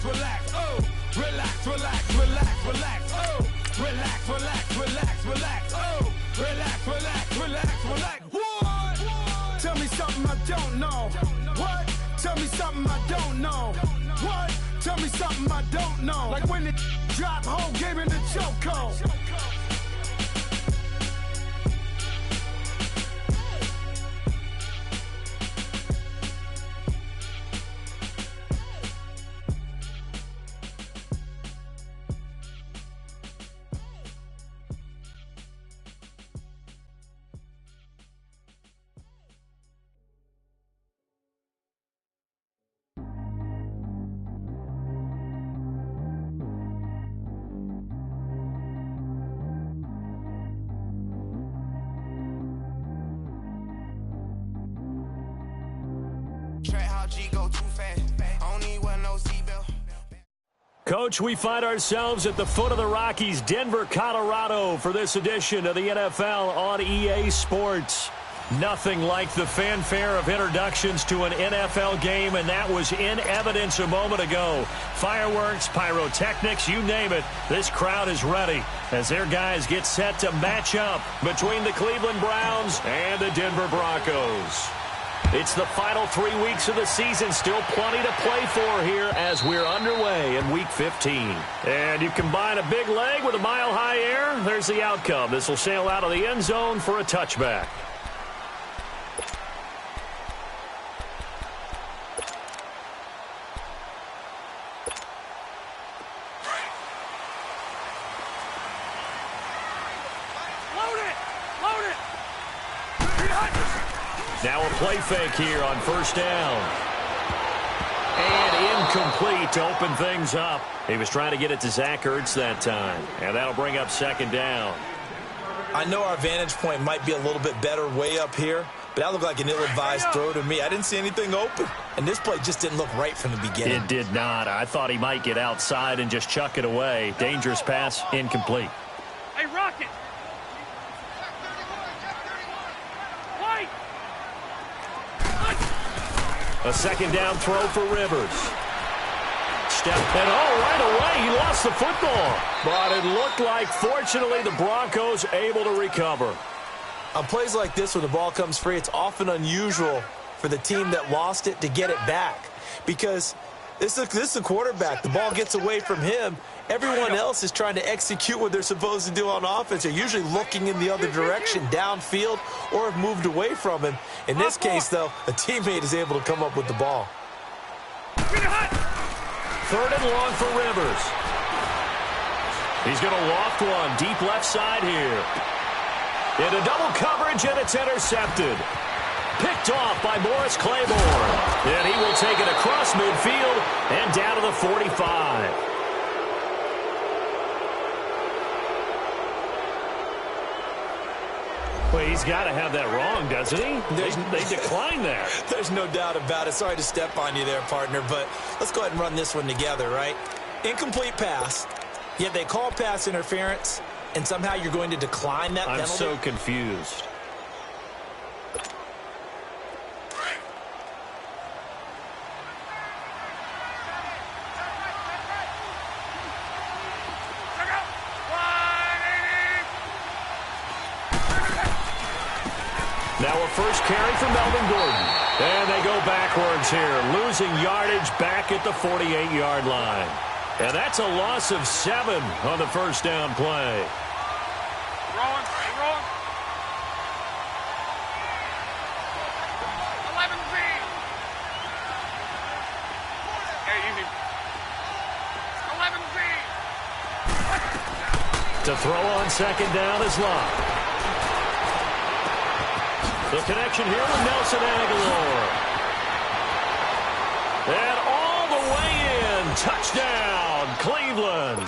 relax, oh. Relax, relax, relax, relax, oh. Relax, relax, relax, relax, oh. Relax, relax, relax, relax. What? Tell me something I don't know. What? Tell me something I don't know. What? Tell me something I don't know. Like when it drop, whole game in the chokehold. Coach, we find ourselves at the foot of the Rockies, Denver, Colorado, for this edition of the NFL on EA Sports. Nothing like the fanfare of introductions to an NFL game, and that was in evidence a moment ago. Fireworks, pyrotechnics, you name it, this crowd is ready as their guys get set to match up between the Cleveland Browns and the Denver Broncos. It's the final 3 weeks of the season. Still plenty to play for here as we're underway in Week 15. And you combine a big leg with a mile-high air, there's the outcome. This will sail out of the end zone for a touchback. Now a play fake here on first down. And incomplete to open things up. He was trying to get it to Zach Ertz that time. And that'll bring up second down. I know our vantage point might be a little bit better way up here, but that looked like an ill-advised throw to me. I didn't see anything open. And this play just didn't look right from the beginning. It did not. I thought he might get outside and just chuck it away. Dangerous pass, incomplete. Hey, Rocket! A second down throw for Rivers. Step and right away he lost the football. But it looked like, fortunately, the Broncos able to recover. On plays like this where the ball comes free, it's often unusual for the team that lost it to get it back. Because this is a quarterback. The ball gets away from him. Everyone else is trying to execute what they're supposed to do on offense. They're usually looking in the other direction, downfield, or have moved away from him. In this case, though, a teammate is able to come up with the ball. Third and long for Rivers. He's going to loft one deep left side here. Into double coverage, and it's intercepted. Picked off by Morris Claiborne. And he will take it across midfield and down to the 45. Well, he's got to have that wrong, doesn't he? They declined that. There's no doubt about it. Sorry to step on you there, partner, but let's go ahead and run this one together, right? Incomplete pass, yet they call pass interference, and somehow you're going to decline that penalty? I'm so confused. Now a first carry for Melvin Gordon. And they go backwards here, losing yardage back at the 48-yard line. And that's a loss of 7 on the first down play. Wrong. 11Z. Hey, easy. 11Z. To throw on second down is Locke. The connection here with Nelson Aguilar. And all the way in. Touchdown, Cleveland.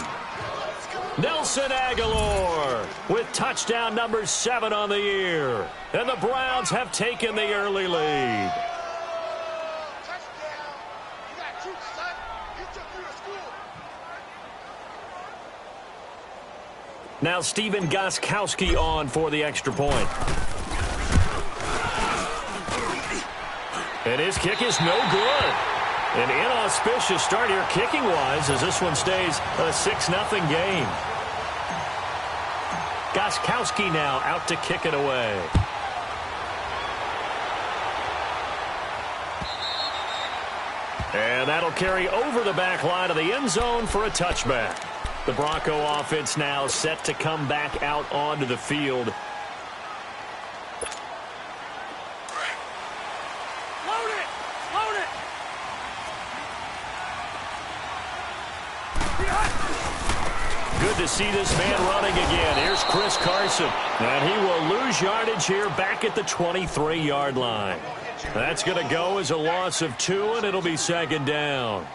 Nelson Aguilar with touchdown number 7 on the year. And the Browns have taken the early lead. Now Stephen Gostkowski on for the extra point. And his kick is no good. An inauspicious start here kicking-wise as this one stays a 6-0 game. Gostkowski now out to kick it away. And that'll carry over the back line of the end zone for a touchback. The Bronco offense now set to come back out onto the field. Load it! Load it! Good to see this man running again. Here's Chris Carson. And he will lose yardage here back at the 23-yard line. That's going to go as a loss of 2, and it'll be second down.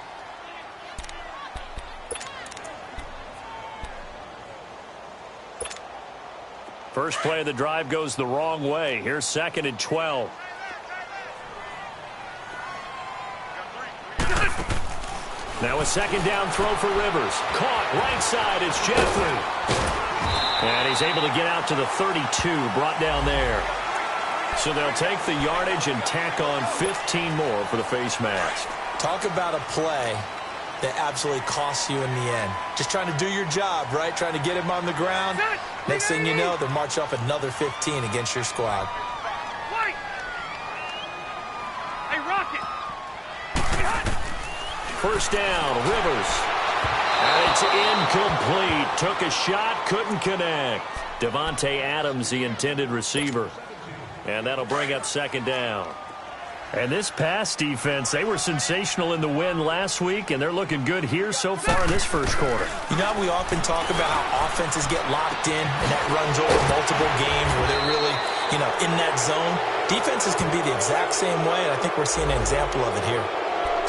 First play of the drive goes the wrong way. Here's 2nd and 12. Now a second down throw for Rivers. Caught right side. It's Jeffrey. And he's able to get out to the 32. Brought down there. So they'll take the yardage and tack on 15 more for the face mask. Talk about a play that absolutely costs you in the end. Just trying to do your job, right? Trying to get him on the ground. Next thing you know, they'll march off another 15 against your squad. Wait! Hey, Rocket! First down, Rivers. And it's incomplete. Took a shot, couldn't connect. Devontae Adams, the intended receiver. And that'll bring up second down. And this pass defense, they were sensational in the win last week, and they're looking good here so far in this first quarter. You know, we often talk about how offenses get locked in, and that runs over multiple games where they're really, in that zone. Defenses can be the exact same way, and I think we're seeing an example of it here.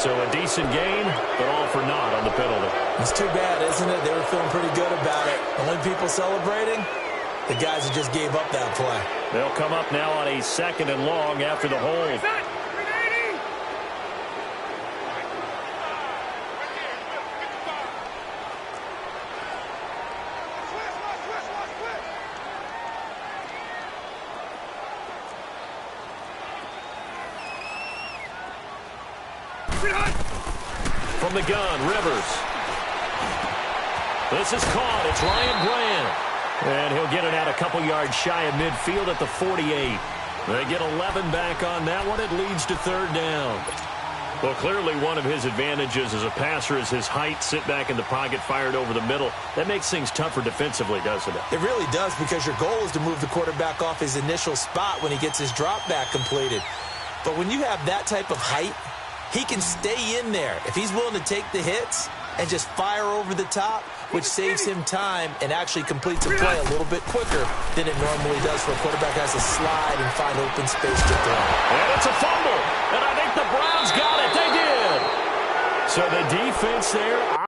So a decent gain, but all for naught on the penalty. It's too bad, isn't it? They were feeling pretty good about it. The only people celebrating, the guys that just gave up that play. They'll come up now on a 2nd and long after the hold. From the gun, Rivers. This is caught. It's Ryan Bland. And he'll get it out a couple yards shy of midfield at the 48. They get 11 back on that one. It leads to third down. Well, clearly one of his advantages as a passer is his height. Sit back in the pocket, fired over the middle. That makes things tougher defensively, doesn't it? It really does, because your goal is to move the quarterback off his initial spot when he gets his drop back completed. But when you have that type of height, he can stay in there if he's willing to take the hits and just fire over the top, which saves him time and actually completes a play a little bit quicker than it normally does for a quarterback who has to slide and find open space to throw. And it's a fumble. And I think the Browns got it. They did. So the defense there.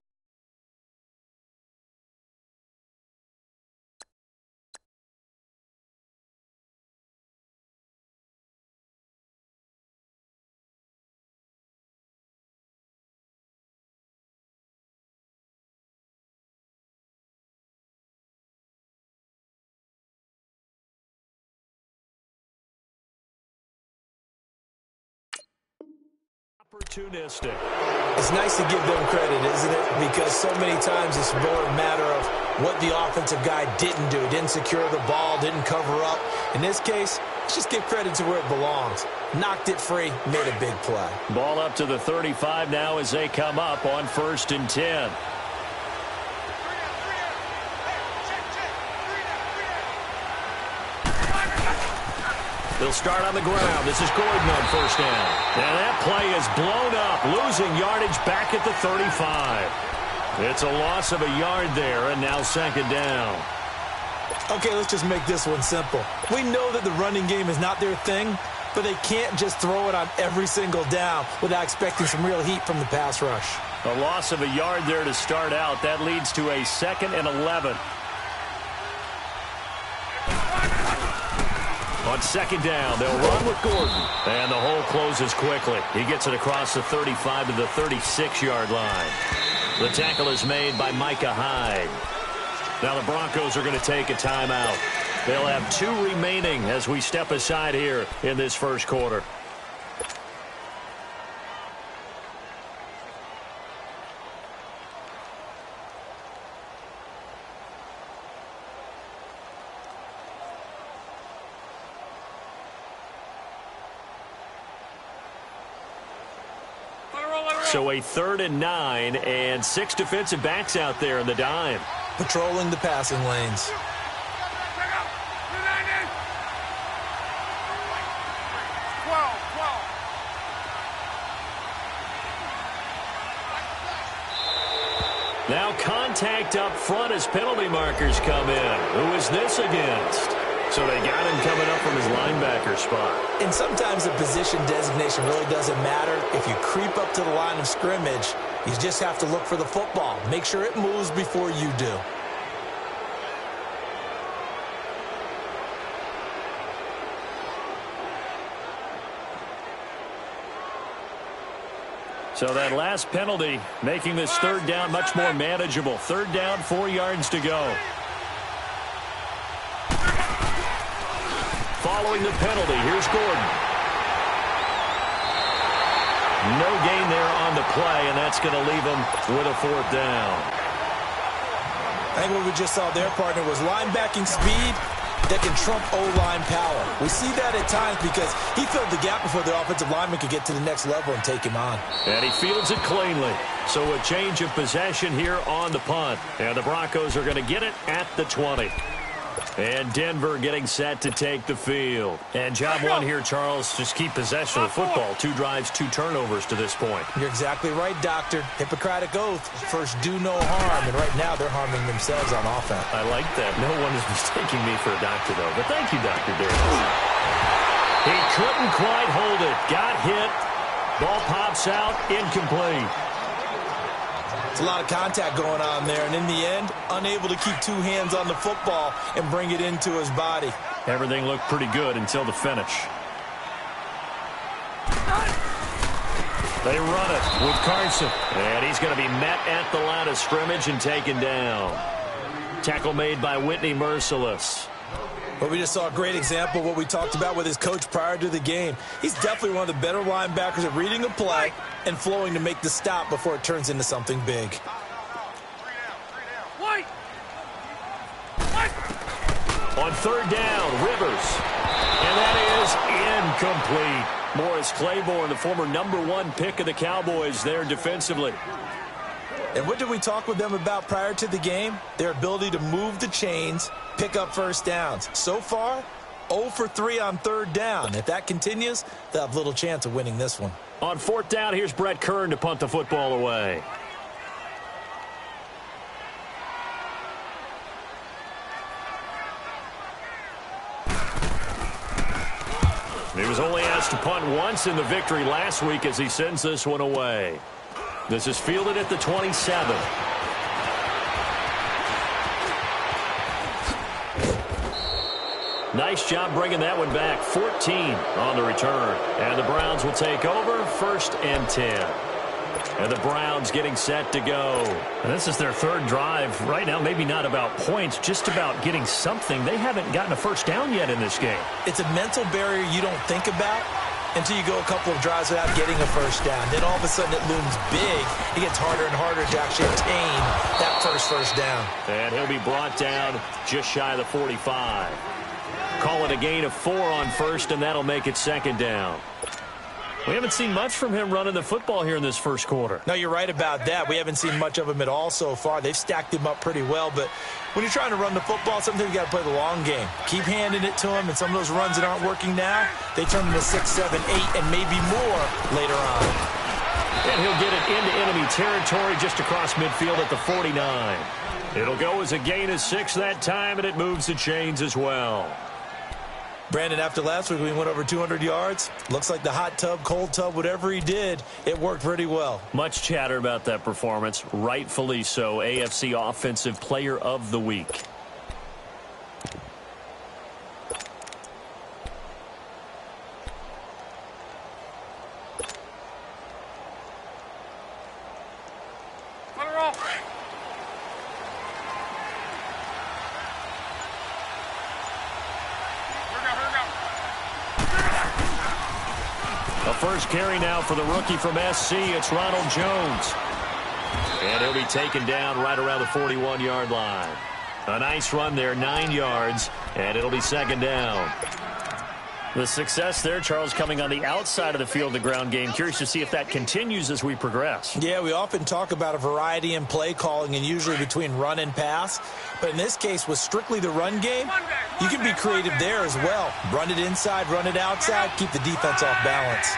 Opportunistic. It's nice to give them credit, isn't it? Because so many times it's more a matter of what the offensive guy didn't do. Didn't secure the ball, didn't cover up. In this case, let's just give credit to where it belongs. Knocked it free, made a big play. Ball up to the 35 now as they come up on 1st and 10. They'll start on the ground. This is Gordon on first down. And that play is blown up, losing yardage back at the 35. It's a loss of a yard there, and now second down. Okay, let's just make this one simple. We know that the running game is not their thing, but they can't just throw it on every single down without expecting some real heat from the pass rush. A loss of a yard there to start out. That leads to a 2nd and 11. On second down, they'll run with Gordon. And the hole closes quickly. He gets it across the 35 to the 36-yard line. The tackle is made by Micah Hyde. Now the Broncos are going to take a timeout. They'll have 2 remaining as we step aside here in this first quarter. So a 3rd and 9 and 6 defensive backs out there in the dime. Patrolling the passing lanes. Now contact up front as penalty markers come in. Who is this against? So they got him coming up from his linebacker spot. And sometimes the position designation really doesn't matter. If you creep up to the line of scrimmage, you just have to look for the football. Make sure it moves before you do. So that last penalty making this 3rd down much more manageable. 3rd down, 4 yards to go. Following the penalty, here's Gordon. No gain there on the play, and that's going to leave him with a 4th down. I think what we just saw there, partner, was linebacking speed that can trump O-line power. We see that at times because he filled the gap before the offensive lineman could get to the next level and take him on. And he fields it cleanly. So a change of possession here on the punt. And the Broncos are going to get it at the 20. And Denver getting set to take the field. And job one here, Charles, just keep possession of the football. 2 drives, 2 turnovers to this point. You're exactly right, Doctor. Hippocratic oath. First, do no harm. And right now, they're harming themselves on offense. I like that. No one is mistaking me for a doctor, though. But thank you, Dr. Davis. He couldn't quite hold it. Got hit. Ball pops out. Incomplete. It's a lot of contact going on there, and in the end, unable to keep 2 hands on the football and bring it into his body. Everything looked pretty good until the finish. They run it with Carson, and he's going to be met at the line of scrimmage and taken down. Tackle made by Whitney Merciless. But we just saw a great example of what we talked about with his coach prior to the game. He's definitely one of the better linebackers at reading a play and flowing to make the stop before it turns into something big. On 3rd down, Rivers. And that is incomplete. Morris Claiborne, the former #1 pick of the Cowboys there defensively. And what did we talk with them about prior to the game? Their ability to move the chains, pick up first downs. So far, 0 for 3 on 3rd down. If that continues, they'll have little chance of winning this one. On 4th down, here's Brett Kern to punt the football away. He was only asked to punt once in the victory last week as he sends this one away. This is fielded at the 27. Nice job bringing that one back. 14 on the return. And the Browns will take over 1st and 10. And the Browns getting set to go. And this is their 3rd drive. Right now, maybe not about points, just about getting something. They haven't gotten a first down yet in this game. It's a mental barrier you don't think about until you go a couple of drives without getting a first down. Then all of a sudden it looms big. It gets harder and harder to actually obtain that first down. And he'll be brought down just shy of the 45. Call it a gain of 4 on 1st, and that'll make it 2nd down. We haven't seen much from him running the football here in this 1st quarter. No, you're right about that. We haven't seen much of him at all so far. They've stacked him up pretty well, but when you're trying to run the football, sometimes you got to play the long game. Keep handing it to him, and some of those runs that aren't working now, they turn into 6, 7, 8, and maybe more later on. And he'll get it into enemy territory just across midfield at the 49. It'll go as a gain of 6 that time, and it moves the chains as well. Brandon, after last week, we went over 200 yards. Looks like the hot tub, cold tub, whatever he did, it worked pretty well. Much chatter about that performance. Rightfully so. AFC Offensive Player of the Week. First carry now for the rookie from SC. It's Ronald Jones. And he'll be taken down right around the 41-yard line. A nice run there, 9 yards, and it'll be 2nd down. The success there, Charles, coming on the outside of the field, the ground game. Curious to see if that continues as we progress. Yeah, we often talk about a variety in play calling and usually between run and pass. But in this case, with strictly the run game, you can be creative there as well. Run it inside, run it outside, keep the defense off balance.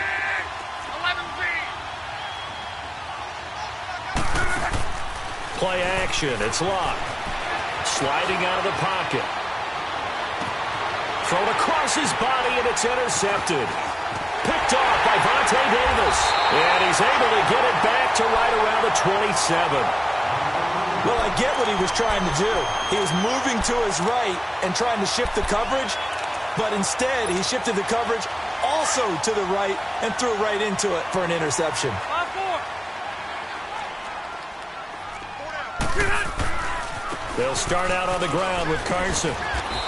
Play action. It's locked. Sliding out of the pocket. Thrown across his body, and it's intercepted. Picked off by Vontae Davis. And he's able to get it back to right around the 27. Well, I get what he was trying to do. He was moving to his right and trying to shift the coverage, but instead he shifted the coverage also to the right and threw right into it for an interception. They'll start out on the ground with Carson.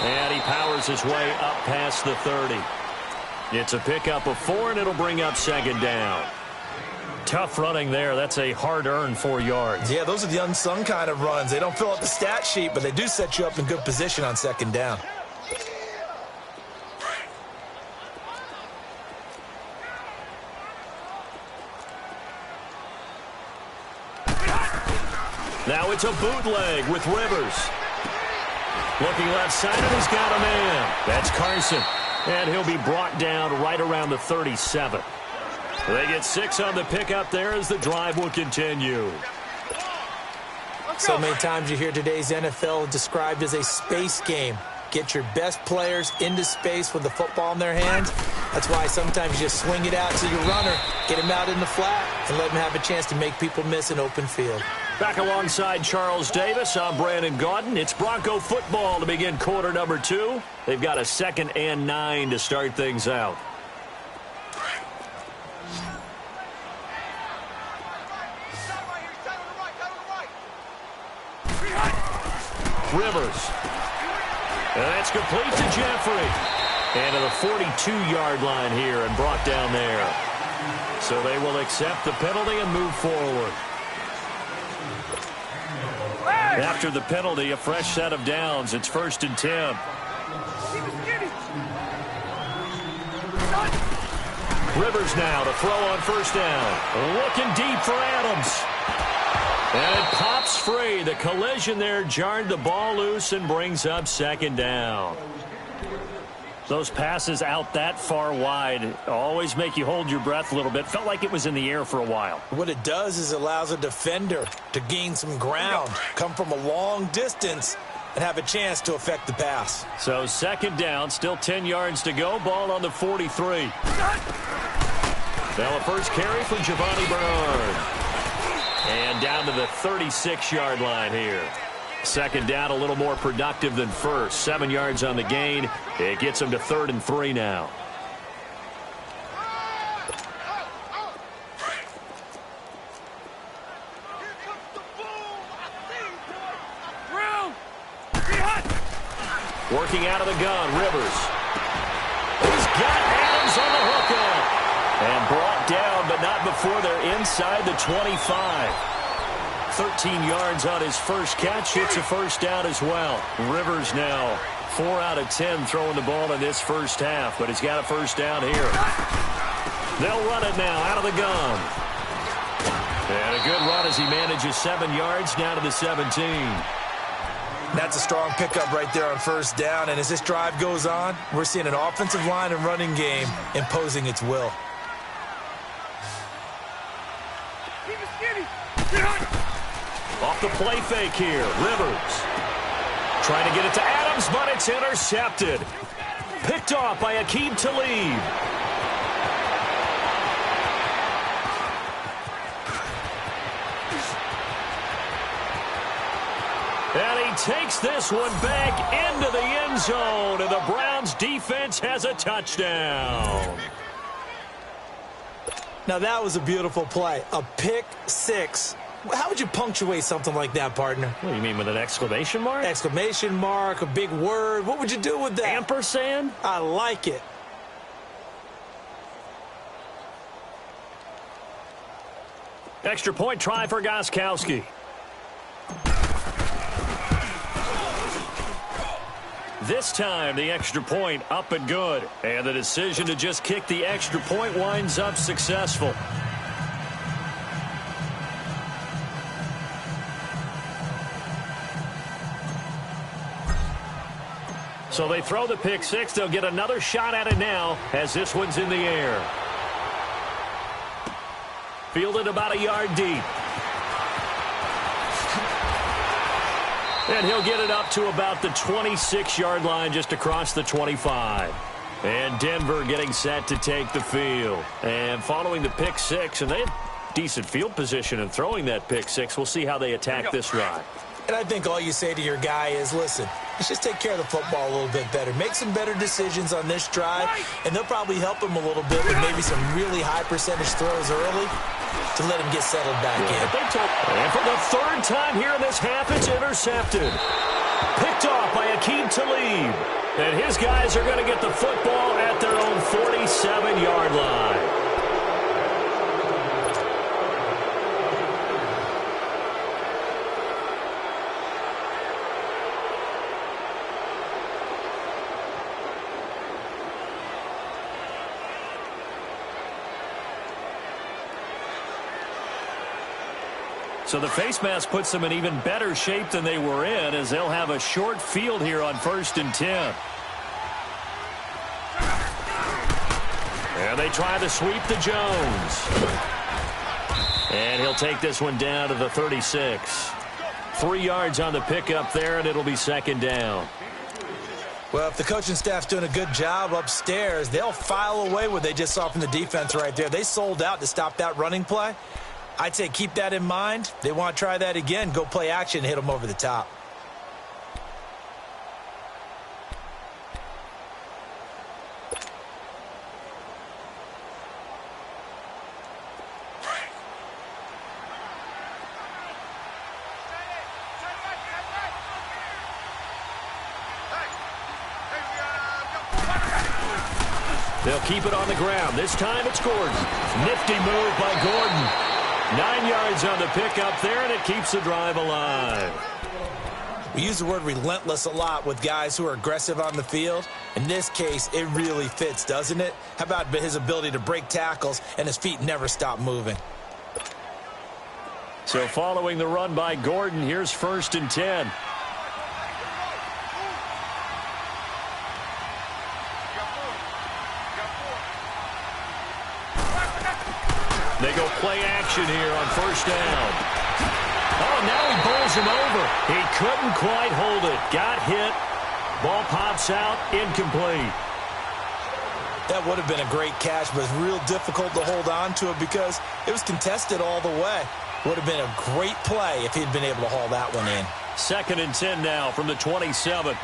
And he powers his way up past the 30. It's a pickup of 4, and it'll bring up second down. Tough running there. That's a hard-earned 4 yards. Yeah, those are the unsung kind of runs. They don't fill up the stat sheet, but they do set you up in good position on second down. Now it's a bootleg with Rivers. Looking left side, and he's got a man. That's Carson. And he'll be brought down right around the 37. They get 6 on the pickup there as the drive will continue. So many times you hear today's NFL described as a space game. Get your best players into space with the football in their hands. That's why sometimes you just swing it out to your runner, get him out in the flat, and let him have a chance to make people miss an open field. Back alongside Charles Davis, I'm Brandon Gaudin. It's Bronco football to begin quarter number 2. They've got a 2nd and 9 to start things out. Rivers. And that's complete to Jeffrey. And to the 42-yard line here and brought down there. So they will accept the penalty and move forward. After the penalty, a fresh set of downs. It's 1st and 10. Rivers now to throw on 1st down. Looking deep for Adams. And it pops free. The collision there jarred the ball loose and brings up 2nd down. Those passes out that far wide always make you hold your breath a little bit. Felt like it was in the air for a while. What it does is it allows a defender to gain some ground, come from a long distance, and have a chance to affect the pass. So 2nd down, still 10 yards to go. Ball on the 43. Now a first carry for Giovanni Bernard. And down to the 36-yard line here. 2nd down, a little more productive than first. 7 yards on the gain. It gets them to 3rd and 3 now. Working out of the gun, Rivers. He's got Adams on the hookup. And brought down, but not before they're inside the 25. 13 yards on his first catch. It's a 1st down as well. Rivers now 4 out of 10 throwing the ball in this first half, but he's got a 1st down here. They'll run it now out of the gun. And a good run as he manages 7 yards down to the 17. That's a strong pickup right there on 1st down, and as this drive goes on, we're seeing an offensive line and running game imposing its will. Off the play fake here, Rivers. Trying to get it to Adams, but it's intercepted. Picked off by Aqib Talib. And he takes this one back into the end zone, and the Browns defense has a touchdown. Now that was a beautiful play, a pick 6. How would you punctuate something like that, partner? What do you mean, with an exclamation mark? Exclamation mark, a big word. What would you do with that? Ampersand? I like it. Extra point try for Gostkowski. This time, the extra point up and good. And the decision to just kick the extra point winds up successful. So they throw the pick six. They'll get another shot at it now as this one's in the air. Fielded about a yard deep. And he'll get it up to about the 26-yard line just across the 25. And Denver getting set to take the field. And following the pick six, and they had decent field position in throwing that pick six. We'll see how they attack this drive. And I think all you say to your guy is, listen, let's just take care of the football a little bit better. Make some better decisions on this drive, and they'll probably help him a little bit with maybe some really high percentage throws early to let him get settled back in. And for the third time here in this half, it's intercepted. Picked off by Akeem Talib. And his guys are going to get the football at their own 47-yard line. So the face mask puts them in even better shape than they were in, as they'll have a short field here on 1st and 10. And they try to sweep to Jones. And he'll take this one down to the 36. 3 yards on the pickup there, and it'll be 2nd down. Well, if the coaching staff's doing a good job upstairs, they'll file away what they just saw from the defense right there. They sold out to stop that running play. I'd say keep that in mind. They want to try that again. Go play action, hit them over the top. They'll keep it on the ground. This time it's Gordon. Nifty move by Gordon. 9 yards on the pickup there, and it keeps the drive alive. We use the word relentless a lot with guys who are aggressive on the field. In this case, it really fits, doesn't it? How about his ability to break tackles and his feet never stop moving? So following the run by Gordon, here's 1st and 10. They go play action here on 1st down. Oh, now he bowls him over. He couldn't quite hold it. Got hit. Ball pops out. Incomplete. That would have been a great catch, but it's real difficult to hold on to it because it was contested all the way. Would have been a great play if he'd been able to haul that one in. 2nd and 10 now from the 27.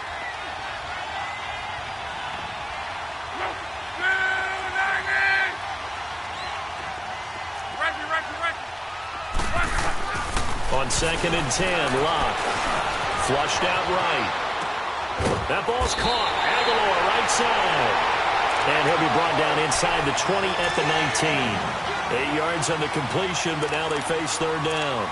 On 2nd and 10, Locke. Flushed out right. That ball's caught. Aguilar right side. And he'll be brought down inside the 20 at the 19. 8 yards on the completion, but now they face 3rd down.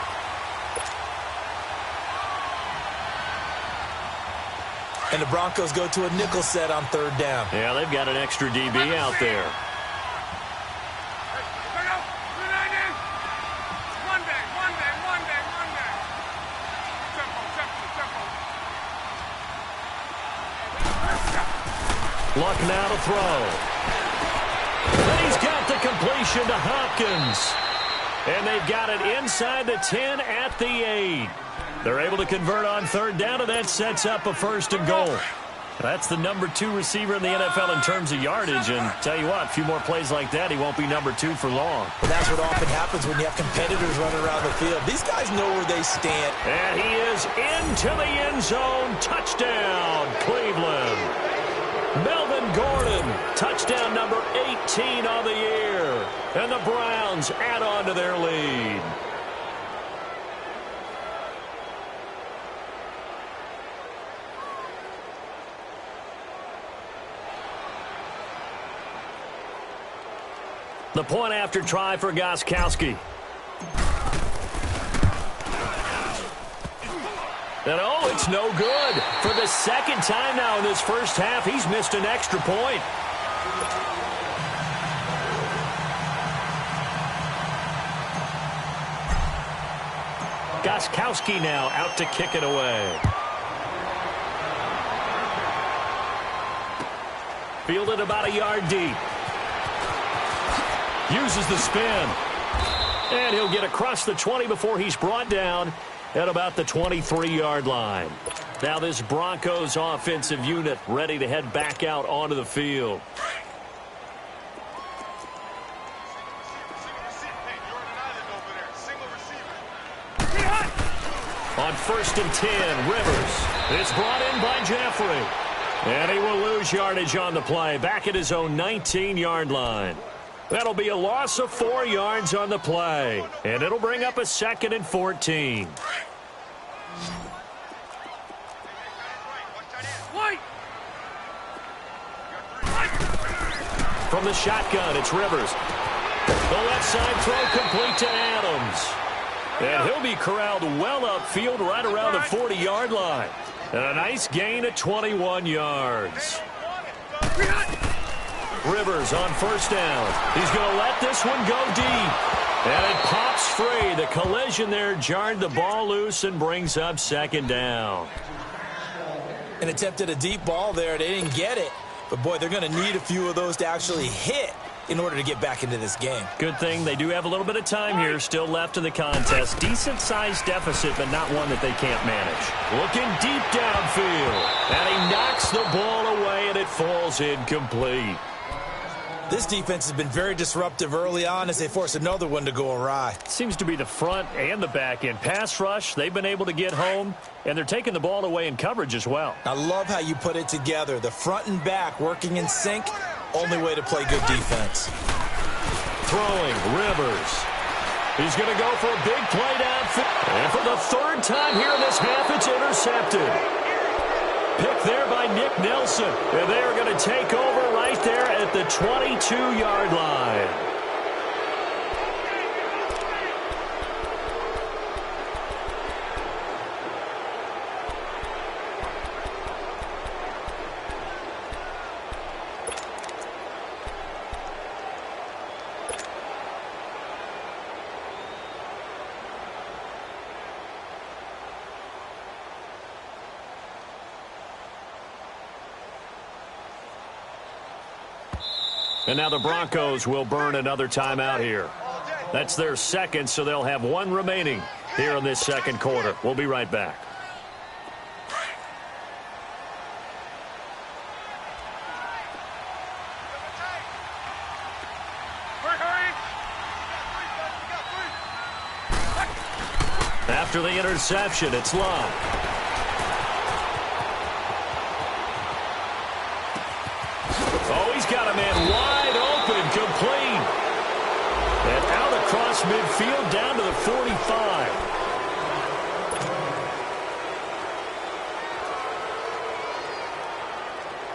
And the Broncos go to a nickel set on 3rd down. Yeah, they've got an extra DB out there. Luck now to throw. And he's got the completion to Hopkins. And they've got it inside the 10 at the 8. They're able to convert on 3rd down, and that sets up a 1st and goal. That's the number 2 receiver in the NFL in terms of yardage. And tell you what, a few more plays like that, he won't be number 2 for long. But that's what often happens when you have competitors running around the field. These guys know where they stand. And he is into the end zone. Touchdown, Cleveland. Melvin Gordon, touchdown number 18 on the year. And the Browns add on to their lead. The point after try for Gostkowski. And oh, it's no good. For the second time now in this first half, he's missed an extra point. Gostkowski now out to kick it away. Fielded about a yard deep. Uses the spin. And he'll get across the 20 before he's brought down at about the 23-yard line. Now this Broncos offensive unit ready to head back out onto the field. On 1st and 10, Rivers. It's brought in by Jeffrey. And he will lose yardage on the play, back at his own 19-yard line. That'll be a loss of 4 yards on the play. And it'll bring up a 2nd and 14. From the shotgun, it's Rivers. The left side throw complete to Adams. And he'll be corralled well upfield right around the 40-yard line. And a nice gain of 21 yards. Rivers on 1st down. He's going to let this one go deep. And it pops free. The collision there jarred the ball loose and brings up 2nd down. An attempt at a deep ball there. They didn't get it. But, boy, they're going to need a few of those to actually hit in order to get back into this game. Good thing they do have a little bit of time here still left in the contest. Decent-sized deficit, but not one that they can't manage. Looking deep downfield. And he knocks the ball away, and it falls incomplete. This defense has been very disruptive early on as they force another one to go awry. Seems to be the front and the back end. Pass rush, they've been able to get home, and they're taking the ball away in coverage as well. I love how you put it together. The front and back working in sync. Only way to play good defense. Throwing, Rivers. He's going to go for a big play downfield. And for the 3rd time here in this half, it's intercepted. Picked there by Nick Nelson. And they are going to take over right there at the 22-yard line. And now the Broncos will burn another timeout here. That's their 2nd, so they'll have 1 remaining here in this 2nd quarter. We'll be right back. After the interception, it's Love. Oh, he's got a man wide open, complete. And out across midfield down to the 45.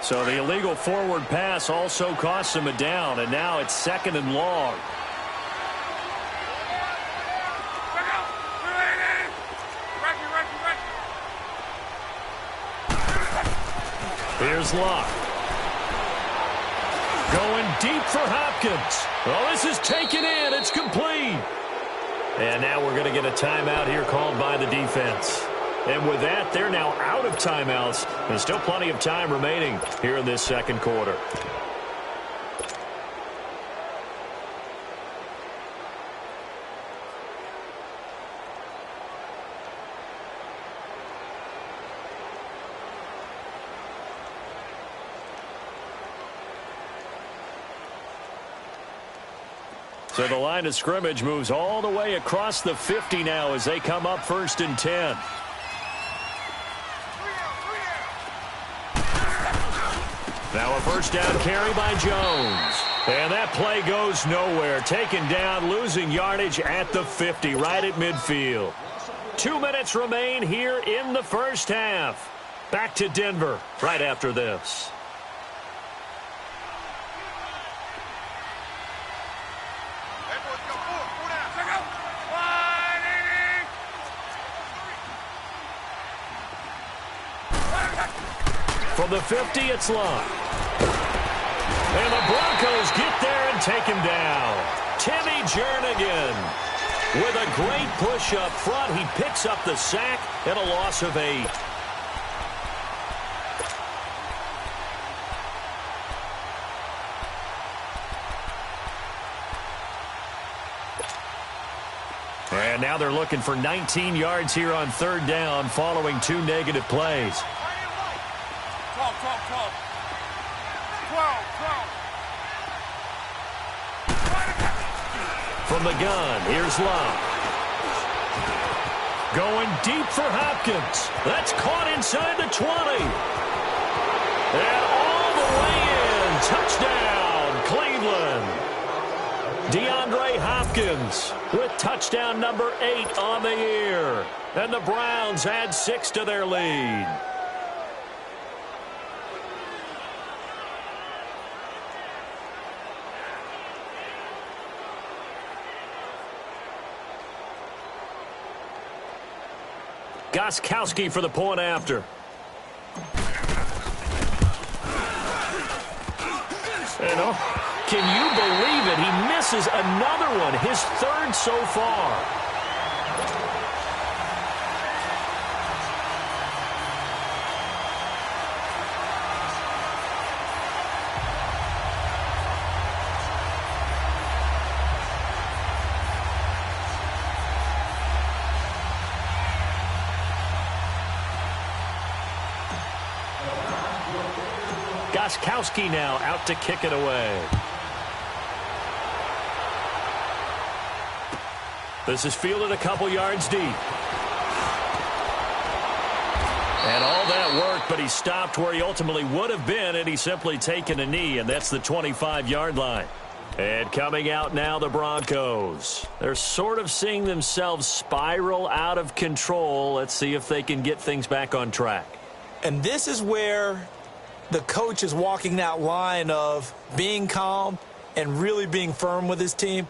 So the illegal forward pass also costs him a down, and now it's 2nd and long. Here's Locke. Going deep for Hopkins. Well, this is taken in. It's complete. And now we're going to get a timeout here called by the defense. And with that, they're now out of timeouts. There's still plenty of time remaining here in this 2nd quarter. So the line of scrimmage moves all the way across the 50 now as they come up 1st and 10. Now a 1st down carry by Jones. And that play goes nowhere. Taken down, losing yardage at the 50, right at midfield. 2 minutes remain here in the 1st half. Back to Denver right after this. From the 50, it's Love. And the Broncos get there and take him down. Timmy Jernigan with a great push up front. He picks up the sack and a loss of 8. And now they're looking for 19 yards here on 3rd down following 2 negative plays. 12. From the gun, here's Love. Going deep for Hopkins. That's caught inside the 20. And all the way in. Touchdown, Cleveland. DeAndre Hopkins with touchdown number 8 on the year. And the Browns add 6 to their lead. Gostkowski for the point after. Can you believe it? He misses another one, his 3rd so far. Gostkowski now out to kick it away. This is fielded a couple yards deep. And all that work, but he stopped where he ultimately would have been, and he's simply taken a knee, and that's the 25-yard line. And coming out now, the Broncos. They're sort of seeing themselves spiral out of control. Let's see if they can get things back on track. And this is where the coach is walking that line of being calm and really being firm with his team.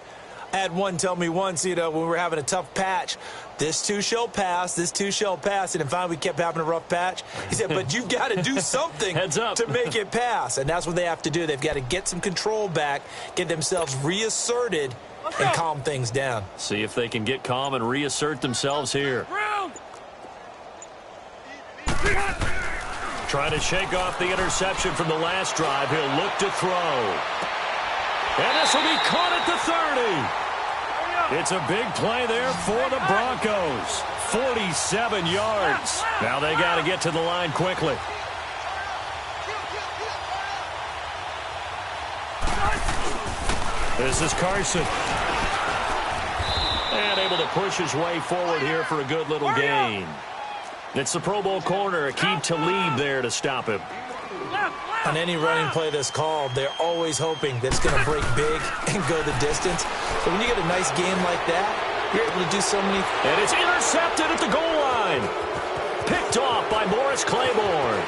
I had one tell me once, when we were having a tough patch, this too shall pass, this too shall pass. And finally, we kept having a rough patch. He said, but you've got to do something to make it pass. And that's what they have to do. They've got to get some control back, get themselves reasserted, and calm things down. See if they can get calm and reassert themselves here. Trying to shake off the interception from the last drive. He'll look to throw. And this will be caught at the 30. It's a big play there for the Broncos. 47 yards. Now they got to get to the line quickly. This is Carson. And able to push his way forward here for a good little gain. It's the Pro Bowl corner, Aqib Talib there to stop him. On any running play that's called, they're always hoping that it's going to break big and go the distance. But when you get a nice game like that, you're able to do so many. And it's intercepted at the goal line. Picked off by Morris Claiborne.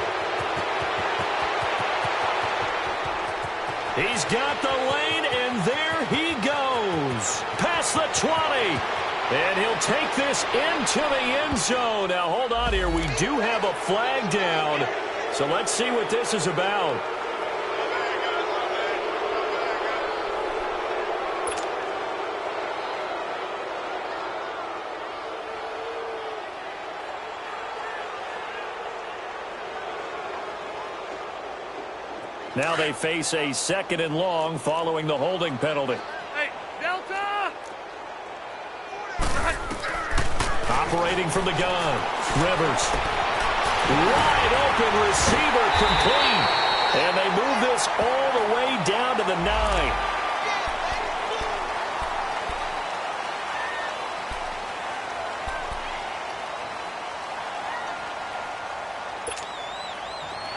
He's got the lane, and there he goes. Past the 20. And he'll take this into the end zone. Now, hold on here. We do have a flag down. So let's see what this is about. Now they face a 2nd and long following the holding penalty. Hey, Delta! Operating from the gun. Rivers. Wide open receiver complete. And they move this all the way down to the 9.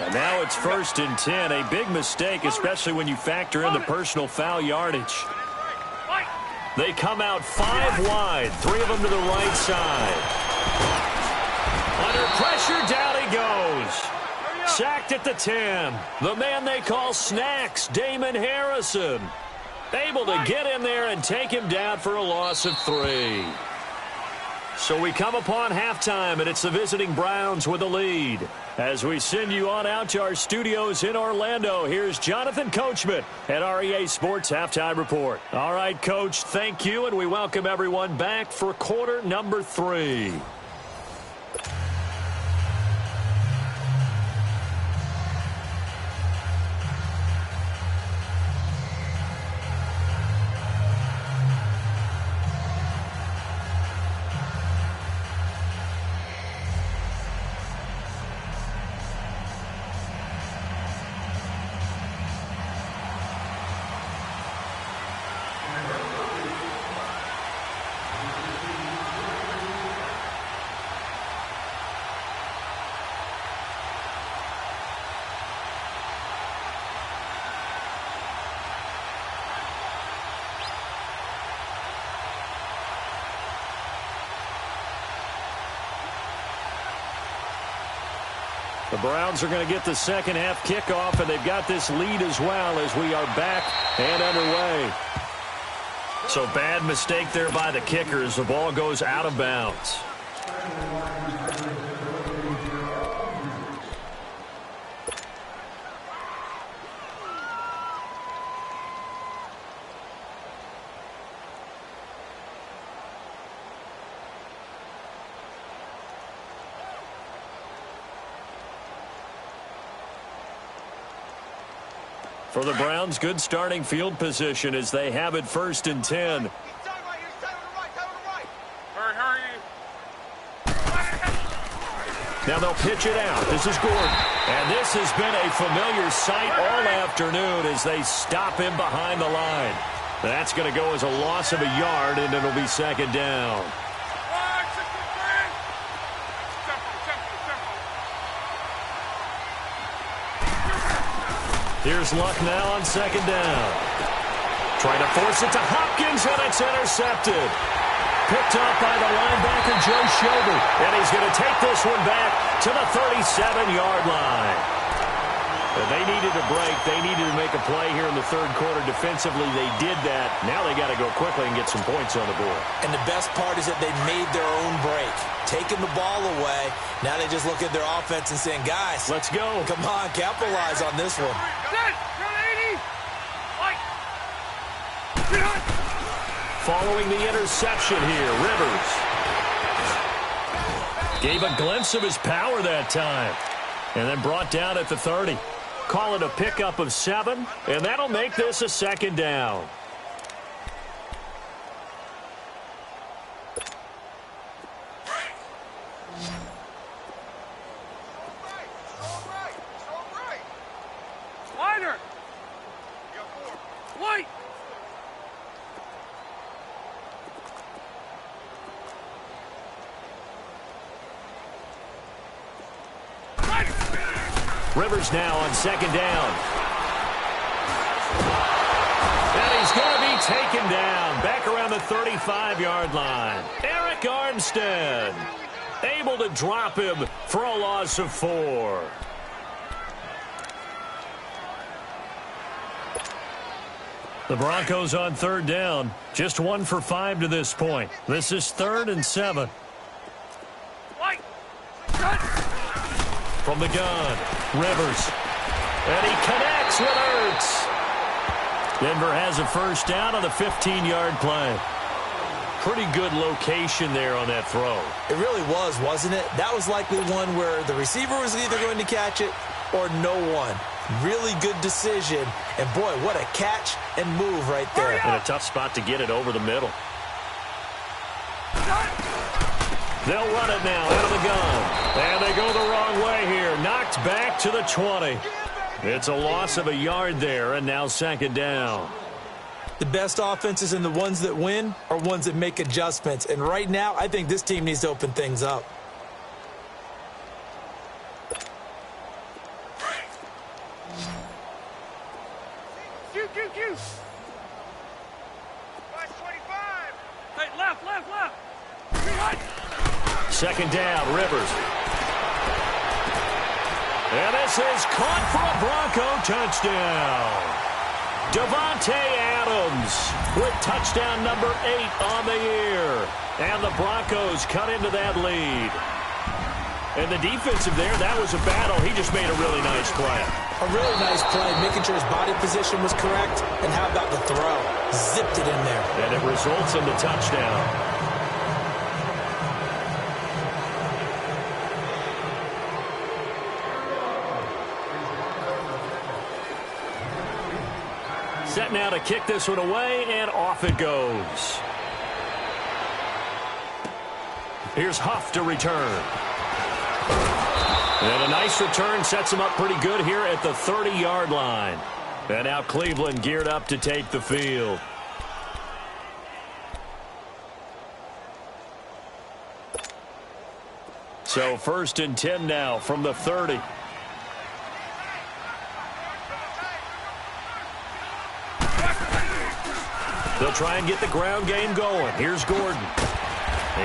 And now it's 1st and 10. A big mistake, especially when you factor in the personal foul yardage. They come out 5 wide, 3 of them to the right side. Under pressure, down he goes. Sacked at the 10. The man they call Snacks, Damon Harrison. Able to get in there and take him down for a loss of 3. So we come upon halftime, and it's the visiting Browns with the lead. As we send you on out to our studios in Orlando, here's Jonathan Coachman at our EA Sports Halftime Report. All right, Coach, thank you, and we welcome everyone back for quarter number 3. The Browns are going to get the second half kickoff, and they've got this lead as well as we are back and underway. So bad mistake there by the kickers. The ball goes out of bounds. For the Browns, good starting field position as they have it 1st and 10. Now they'll pitch it out. This is Gordon. And this has been a familiar sight all afternoon as they stop him behind the line. That's going to go as a loss of a yard, and it'll be 2nd down. Here's Luck now on 2nd down. Trying to force it to Hopkins, and it's intercepted. Picked up by the linebacker, Joe Schobert. And he's going to take this one back to the 37-yard line. They needed a break. They needed to make a play here in the 3rd quarter. Defensively, they did that. Now they got to go quickly and get some points on the board. And the best part is that they made their own break. Taking the ball away. Now they just look at their offense and saying, guys, let's go. Come on, capitalize on this one. Following the interception here, Rivers gave a glimpse of his power that time. And then brought down at the 30. Call it a pickup of 7, and that'll make this a 2nd down. Wider. White. Rivers now on 2nd down. And he's going to be taken down back around the 35-yard line. Eric Armstead able to drop him for a loss of 4. The Broncos on 3rd down. Just 1 for 5 to this point. This is 3rd and 7. White. From the gun, Rivers. And he connects with Ertz. Denver has a 1st down on the 15-yard play. Pretty good location there on that throw. It really was, wasn't it? That was likely one where the receiver was either going to catch it or no one. Really good decision. And, boy, what a catch and move right there. And a tough spot to get it over the middle. They'll run it now out of the gun. And they go the wrong way here. Knocked back to the 20. It's a loss of a yard there, and now 2nd down. The best offenses and the ones that win are ones that make adjustments. And right now, I think this team needs to open things up. Q. 525. Hey, left. 2nd down, Rivers. And this is caught for a Bronco touchdown. Devontae Adams with touchdown number 8 on the year. And the Broncos cut into that lead. And the defensive there, that was a battle. He just made a really nice play. A really nice play, making sure his body position was correct. And how about the throw? Zipped it in there. And it results in the touchdown. Set now to kick this one away, and off it goes. Here's Huff to return. And a nice return sets him up pretty good here at the 30-yard line. And now Cleveland geared up to take the field. So 1st and 10 now from the 30. They'll try and get the ground game going. Here's Gordon.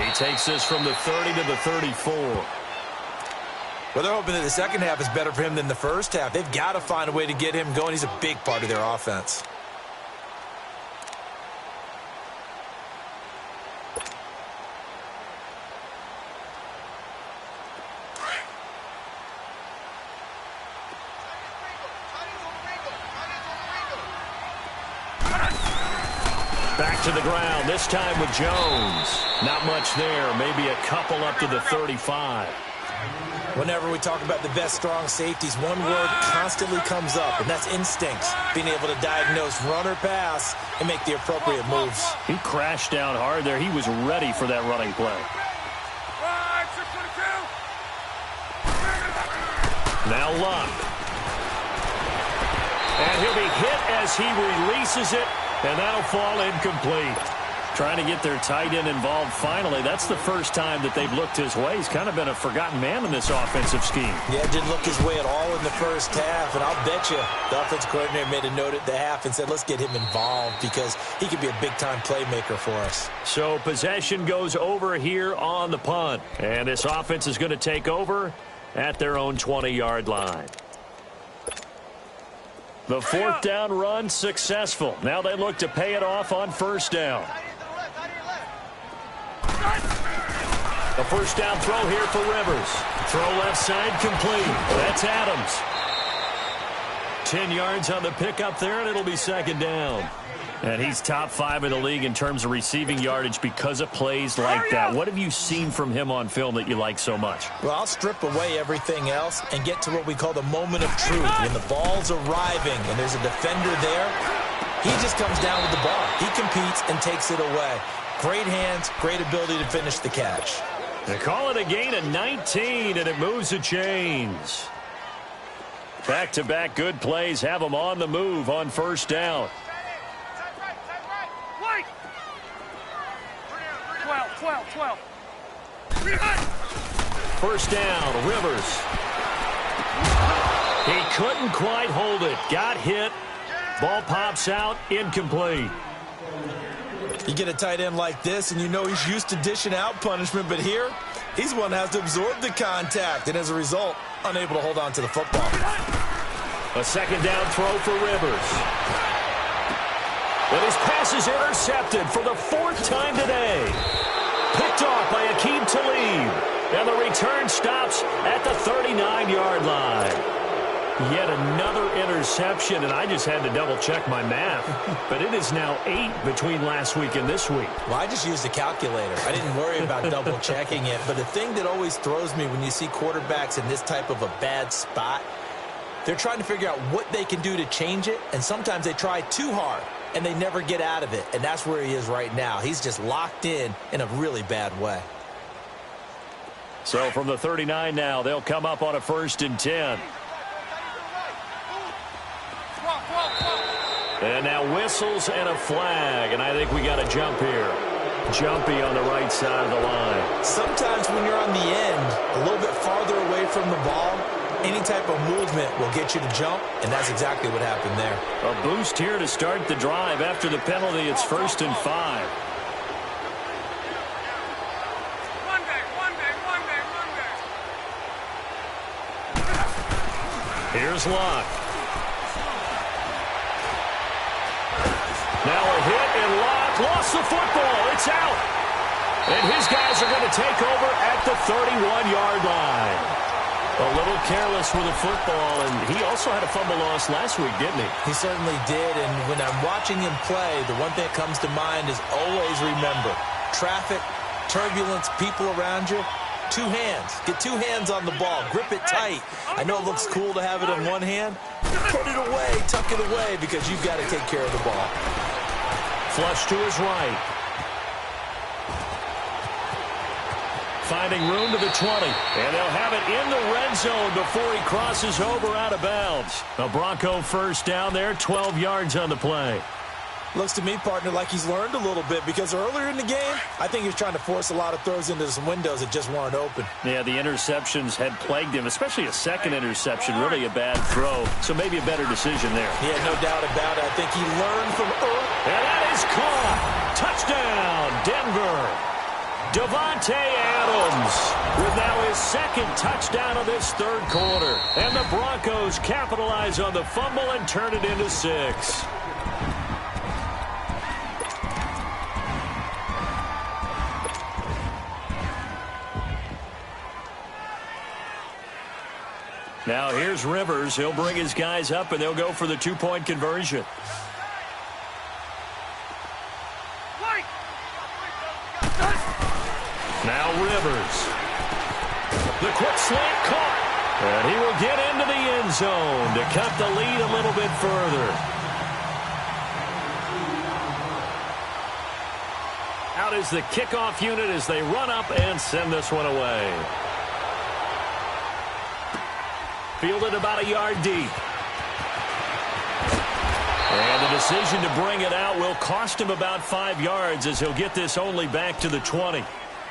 He takes this from the 30 to the 34. Well, they're hoping that the second half is better for him than the first half. They've got to find a way to get him going. He's a big part of their offense. Back to the ground, this time with Jones. Not much there, maybe a couple up to the 35. Whenever we talk about the best strong safeties, one word constantly comes up, and that's instincts. Being able to diagnose run or pass and make the appropriate moves. He crashed down hard there. He was ready for that running play. Now Luck. And he'll be hit as he releases it, and that'll fall incomplete. Trying to get their tight end involved finally. That's the first time that they've looked his way. He's kind of been a forgotten man in this offensive scheme. Yeah, didn't look his way at all in the first half. And I'll bet you the offensive coordinator made a note at the half and said, let's get him involved because he could be a big-time playmaker for us. So possession goes over here on the punt. And this offense is going to take over at their own 20-yard line. The 4th down run successful. Now they look to pay it off on 1st down. A 1st down throw here for Rivers. Throw left side complete. That's Adams. 10 yards on the pickup there, and it'll be 2nd down. And he's top 5 in the league in terms of receiving yardage because of plays like that. What have you seen from him on film that you like so much? Well, I'll strip away everything else and get to what we call the moment of truth. When the ball's arriving and there's a defender there, he just comes down with the ball. He competes and takes it away. Great hands, great ability to finish the catch. They call it a gain of 19, and it moves the chains. Back-to-back good plays have them on the move on 1st down. 12. 1st down, Rivers. He couldn't quite hold it. Got hit. Ball pops out, incomplete. You get a tight end like this, and you know he's used to dishing out punishment, but here, he's the one that has to absorb the contact, and as a result, unable to hold on to the football. A 2nd down throw for Rivers. And his pass is intercepted for the 4th time today. Picked off by Akeem Talib. And the return stops at the 39-yard line. Yet another interception, and I just had to double-check my math. But it is now 8 between last week and this week. Well, I just used a calculator. I didn't worry about double-checking it. But the thing that always throws me when you see quarterbacks in this type of a bad spot, they're trying to figure out what they can do to change it, and sometimes they try too hard, and they never get out of it. And that's where he is right now. He's just locked in a really bad way. So from the 39 now, they'll come up on a 1st and 10. And now whistles and a flag, and I think we got a jump here. Jumpy on the right side of the line. Sometimes when you're on the end, a little bit farther away from the ball, any type of movement will get you to jump, and that's exactly what happened there. A boost here to start the drive. After the penalty, it's 1st and 5. Here's Luck. Now a hit, and Luck lost the football. It's out. And his guys are going to take over at the 31-yard line. A little careless with the football, and he also had a fumble loss last week, didn't he? He certainly did, and when I'm watching him play, the one thing that comes to mind is always remember, traffic, turbulence, people around you, two hands. Get two hands on the ball. Grip it tight. I know it looks cool to have it in one hand. Put it away, tuck it away, because you've got to take care of the ball. Flush to his right. Finding room to the 20. And they'll have it in the red zone before he crosses over out of bounds. A Bronco first down there, 12 yards on the play. Looks to me, partner, like he's learned a little bit because earlier in the game, I think he was trying to force a lot of throws into some windows that just weren't open. Yeah, the interceptions had plagued him, especially a second interception, really a bad throw. So maybe a better decision there. Yeah, no doubt about it. I think he learned from early. And that is caught. Touchdown, Denver. Davante Adams with now his second touchdown of this third quarter. And the Broncos capitalize on the fumble and turn it into 6. Now here's Rivers. He'll bring his guys up, and they'll go for the two-point conversion. Now Rivers. The quick slant caught. And he will get into the end zone to cut the lead a little bit further. Out is the kickoff unit as they run up and send this one away. Fielded about a yard deep. And the decision to bring it out will cost him about 5 yards as he'll get this only back to the 20.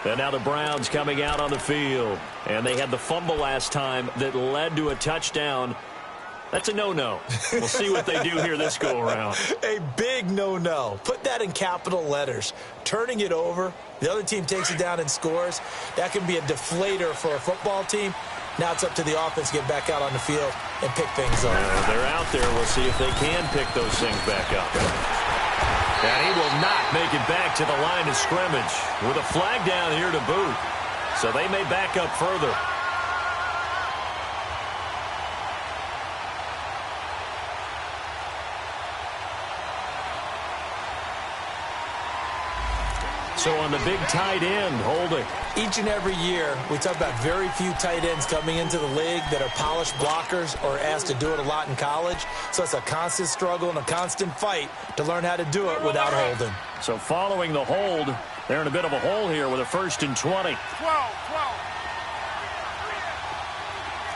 And now the Browns coming out on the field. And they had the fumble last time that led to a touchdown. That's a no-no. We'll see what they do here this go-around. A big no-no. Put that in capital letters. Turning it over, the other team takes it down and scores. That can be a deflator for a football team. Now it's up to the offense to get back out on the field and pick things up. They're out there. We'll see if they can pick those things back up. And he will not make it back to the line of scrimmage with a flag down here to boot. So they may back up further. So on the big tight end, holding. Each and every year, we talk about very few tight ends coming into the league that are polished blockers or asked to do it a lot in college. So it's a constant struggle and a constant fight to learn how to do it without holding. So following the hold, they're in a bit of a hole here with a 1st and 20. 12.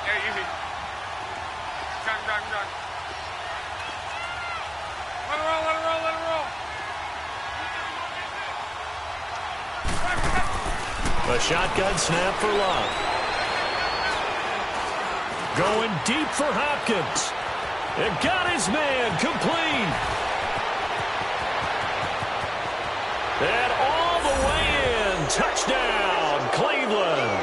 Yeah, easy. Drag. Let it roll. A shotgun snap for Love. Going deep for Hopkins. And got his man complete. And all the way in. Touchdown, Cleveland.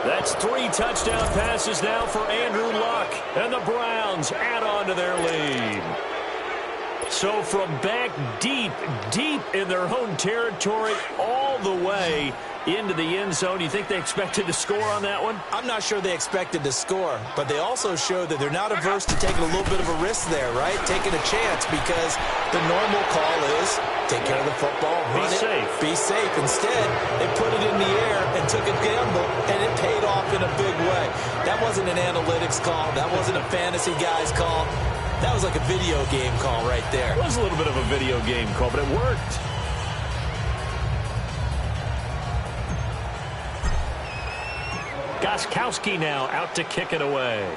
That's 3 touchdown passes now for Andrew Luck. And the Browns add on to their lead. So from back deep in their own territory all the way into the end zone. You think they expected to score on that one? I'm not sure they expected to score, but they also showed that they're not averse to taking a little bit of a risk there, right? Taking a chance because the normal call is take care of the football, run it, be safe. Instead, they put it in the air and took a gamble, and it paid off in a big way. That wasn't an analytics call. That wasn't a fantasy guy's call. That was like a video game call right there. It was a little bit of a video game call, but it worked. Gostkowski now out to kick it away.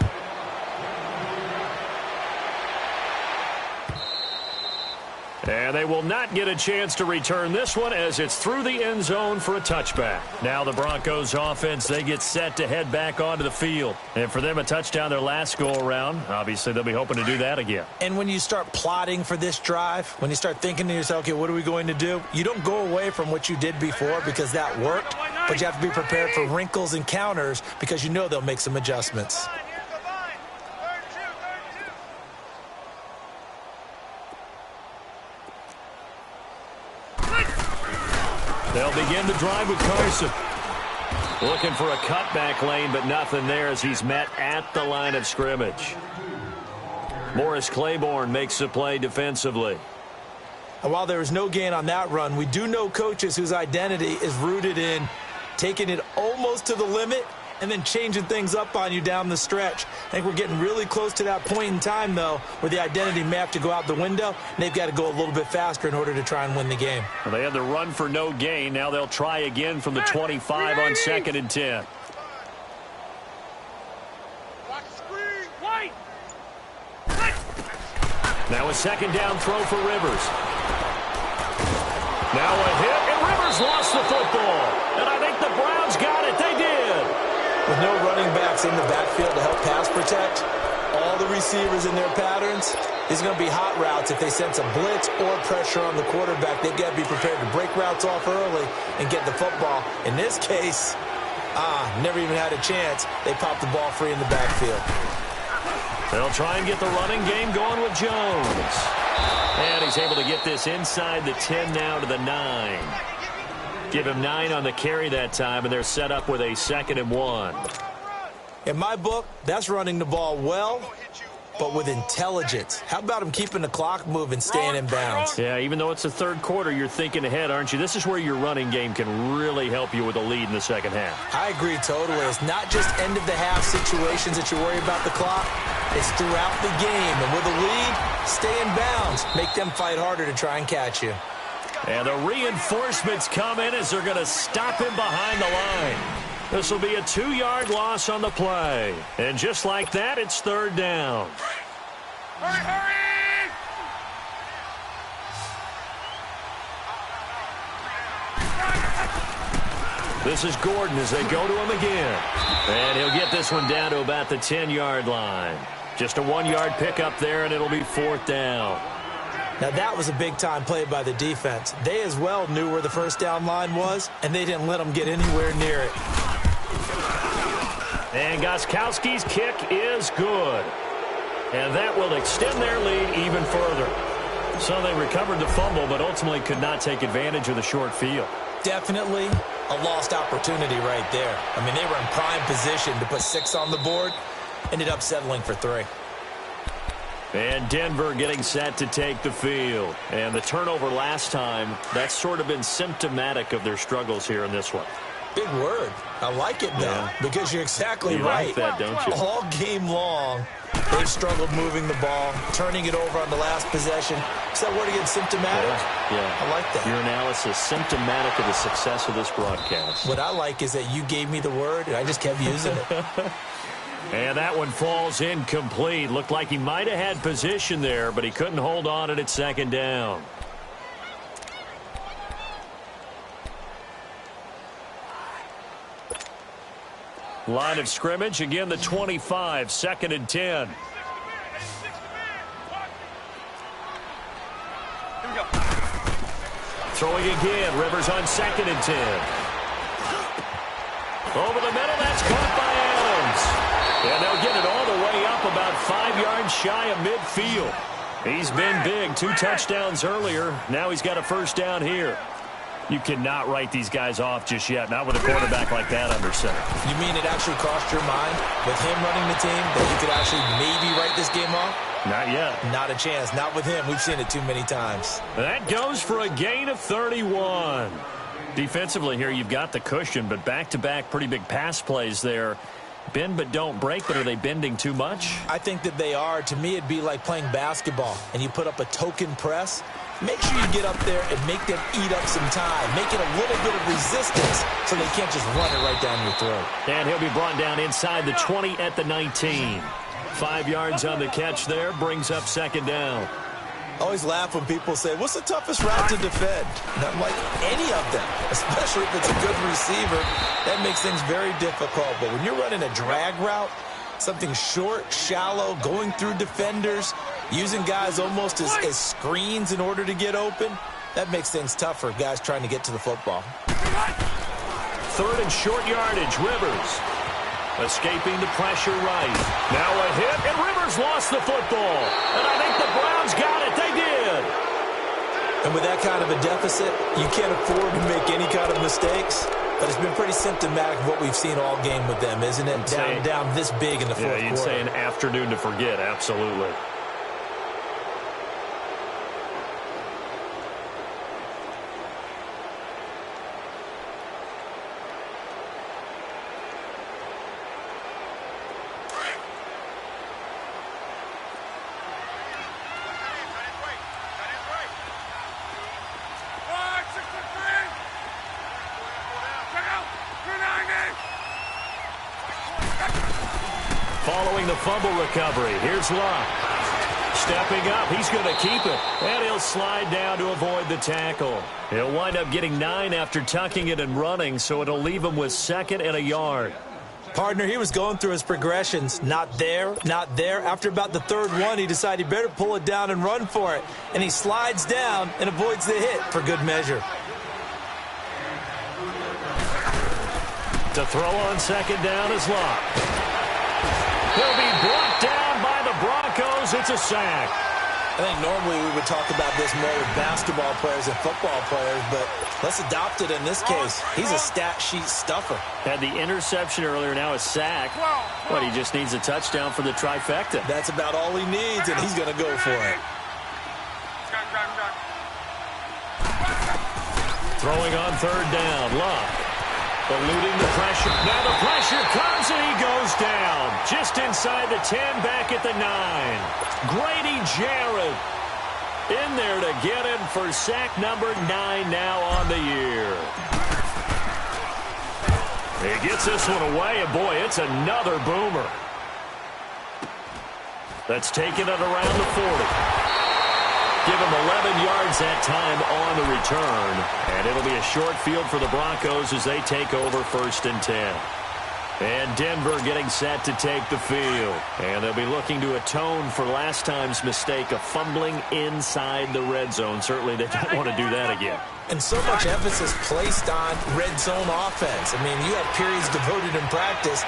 And they will not get a chance to return this one as it's through the end zone for a touchback. Now the Broncos offense, they get set to head back onto the field. And for them, a touchdown their last go-around. Obviously, they'll be hoping to do that again. And when you start plotting for this drive, when you start thinking to yourself, okay, what are we going to do? You don't go away from what you did before because that worked, but you have to be prepared for wrinkles and counters because you know they'll make some adjustments. They'll begin the drive with Carson. Looking for a cutback lane, but nothing there as he's met at the line of scrimmage. Morris Claiborne makes the play defensively. And while there was no gain on that run, we do know coaches whose identity is rooted in taking it almost to the limit and then changing things up on you down the stretch. I think we're getting really close to that point in time, though, where the identity may have to go out the window, and they've got to go a little bit faster in order to try and win the game. Well, they had the run for no gain. Now they'll try again from the 25 on 2nd and 10. Now a 2nd down throw for Rivers. Now a hit, and Rivers lost the football. And I think the Browns got it. They did. With no running backs in the backfield to help pass protect, all the receivers in their patterns, these are going to be hot routes if they sense a blitz or pressure on the quarterback. They've got to be prepared to break routes off early and get the football. In this case, never even had a chance. They popped the ball free in the backfield. They'll try and get the running game going with Jones. And he's able to get this inside the 10 now to the 9. Give him 9 on the carry that time, and they're set up with a 2nd and 1. In my book, that's running the ball well, but with intelligence. How about him keeping the clock moving, staying in bounds? Yeah, even though it's the 3rd quarter, you're thinking ahead, aren't you? This is where your running game can really help you with a lead in the 2nd half. I agree totally. It's not just end-of-the-half situations that you worry about the clock. It's throughout the game. And with a lead, stay in bounds. Make them fight harder to try and catch you. And the reinforcements come in as they're going to stop him behind the line. This will be a 2-yard loss on the play. And just like that, it's 3rd down. Hurry, hurry! This is Gordon as they go to him again. And he'll get this one down to about the 10-yard line. Just a 1-yard pickup there, and it'll be 4th down. Now, that was a big-time play by the defense. They as well knew where the 1st down line was, and they didn't let them get anywhere near it. And Gostkowski's kick is good. And that will extend their lead even further. So they recovered the fumble, but ultimately could not take advantage of the short field. Definitely a lost opportunity right there. I mean, they were in prime position to put 6 on the board. Ended up settling for 3. And Denver getting set to take the field. And the turnover last time, that's sort of been symptomatic of their struggles here in this one. Big word. I like it, though, because you're exactly right. Like that, don't you? All game long, they've struggled moving the ball, turning it over on the last possession. Is that word again, symptomatic? Yeah. I like that. Your analysis, symptomatic of the success of this broadcast. What I like is that you gave me the word, and I just kept using it. And that one falls incomplete. Looked like he might have had position there, but he couldn't hold on at 2nd down. Line of scrimmage, again the 25, 2nd and 10. Throwing again, Rivers on 2nd and 10. Over the middle, that's caught by Adams. And they'll get it all the way up about 5 yards shy of midfield. He's been big, 2 touchdowns earlier. Now he's got a 1st down here. You cannot write these guys off just yet, not with a quarterback like that under center. You mean it actually crossed your mind with him running the team that you could actually maybe write this game off? Not yet. Not a chance. Not with him. We've seen it too many times. That goes for a gain of 31. Defensively here, you've got the cushion, but back-to-back pretty big pass plays there. Bend but don't break, but are they bending too much? I think that they are. To me, it'd be like playing basketball, and you put up a token press. Make sure you get up there and make them eat up some time. Make it a little bit of resistance so they can't just run it right down your throat. And he'll be brought down inside the 20 at the 19. 5 yards on the catch there, brings up 2nd down. I always laugh when people say, what's the toughest route to defend? And I'm like, any of them, especially if it's a good receiver. That makes things very difficult. But when you're running a drag route, something short, shallow, going through defenders, using guys almost as screens in order to get open, that makes things tough for guys trying to get to the football. 3rd and short yardage, Rivers. Escaping the pressure right. Now a hit, and Rivers lost the football. And I think the Browns got it. They did. And with that kind of a deficit, you can't afford to make any kind of mistakes. But it's been pretty symptomatic of what we've seen all game with them, isn't it? Down this big in the fourth quarter. Yeah, you'd say an afternoon to forget, absolutely. Following the fumble recovery, here's Luck. Stepping up, he's going to keep it. And he'll slide down to avoid the tackle. He'll wind up getting 9 after tucking it and running, so it'll leave him with 2nd and a yard. Partner, he was going through his progressions. Not there, not there. After about the 3rd one, he decided he better pull it down and run for it. And he slides down and avoids the hit for good measure. To throw on 2nd down is Luck. He'll be brought down by the Broncos. It's a sack. I think normally we would talk about this more with basketball players and football players, but let's adopt it in this case. He's a stat sheet stuffer. Had the interception earlier, now a sack. But he just needs a touchdown for the trifecta. That's about all he needs, and he's going to go for it. Throwing on 3rd down, Luck. Eluding the pressure. Now the pressure comes and he goes down. Just inside the 10, back at the 9. Grady Jarrett in there to get him for sack number 9 now on the year. He gets this one away, and boy, it's another boomer. That's taking it around the 40. Give him 11 yards that time on the return. And it'll be a short field for the Broncos as they take over 1st and 10. And Denver getting set to take the field. And they'll be looking to atone for last time's mistake of fumbling inside the red zone. Certainly they don't want to do that again. And so much emphasis placed on red zone offense. I mean, you have periods devoted in practice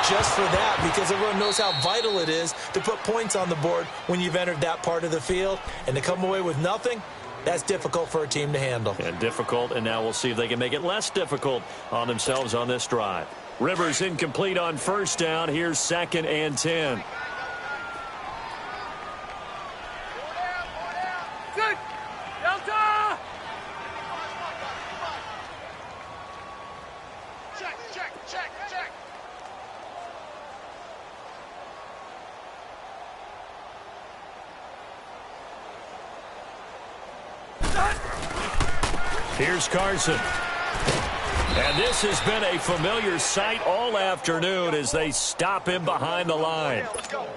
just for that because everyone knows how vital it is to put points on the board when you've entered that part of the field. And to come away with nothing, that's difficult for a team to handle. And difficult, and now we'll see if they can make it less difficult on themselves on this drive. Rivers incomplete on 1st down. Here's 2nd and 10. Good. Delta! Check. Here's Carson. And this has been a familiar sight all afternoon as they stop him behind the line.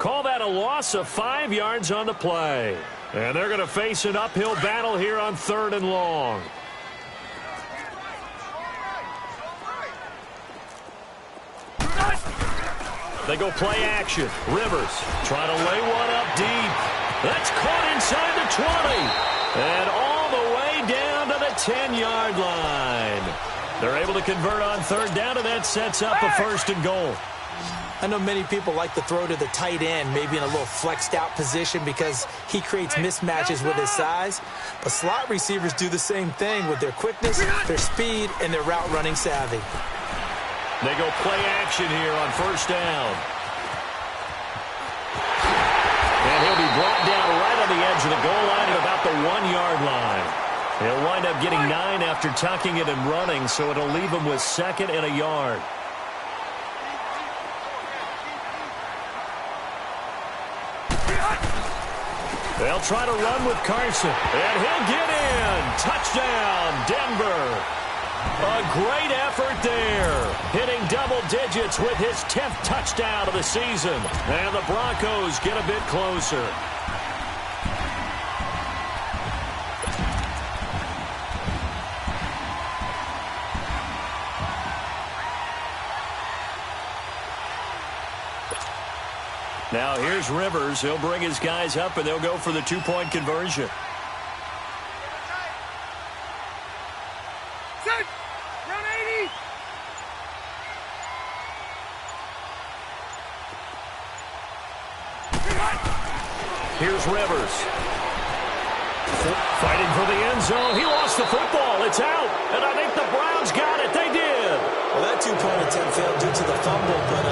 Call that a loss of 5 yards on the play. And they're going to face an uphill battle here on 3rd and long. They go play action. Rivers trying to lay one up deep. That's caught inside the 20. And all the way down to the 10-yard line. They're able to convert on 3rd down, and that sets up a 1st and goal. I know many people like to throw to the tight end, maybe in a little flexed out position because he creates mismatches with his size. But slot receivers do the same thing with their quickness, their speed, and their route running savvy. They go play action here on 1st down. And he'll be brought down right on the edge of the goal line at about the 1-yard line. He'll wind up getting 9 after tucking it and running, so it'll leave him with 2nd and a yard. They'll try to run with Carson, and he'll get in. Touchdown, Denver. A great effort there, hitting double digits with his 10th touchdown of the season. And the Broncos get a bit closer. Now here's Rivers. He'll bring his guys up, and they'll go for the 2-point conversion. Set. Run 80. Here's Rivers. Fighting for the end zone. He lost the football. It's out. And I think the Browns got it. They did. Well, that two-point attempt failed due to the fumble, but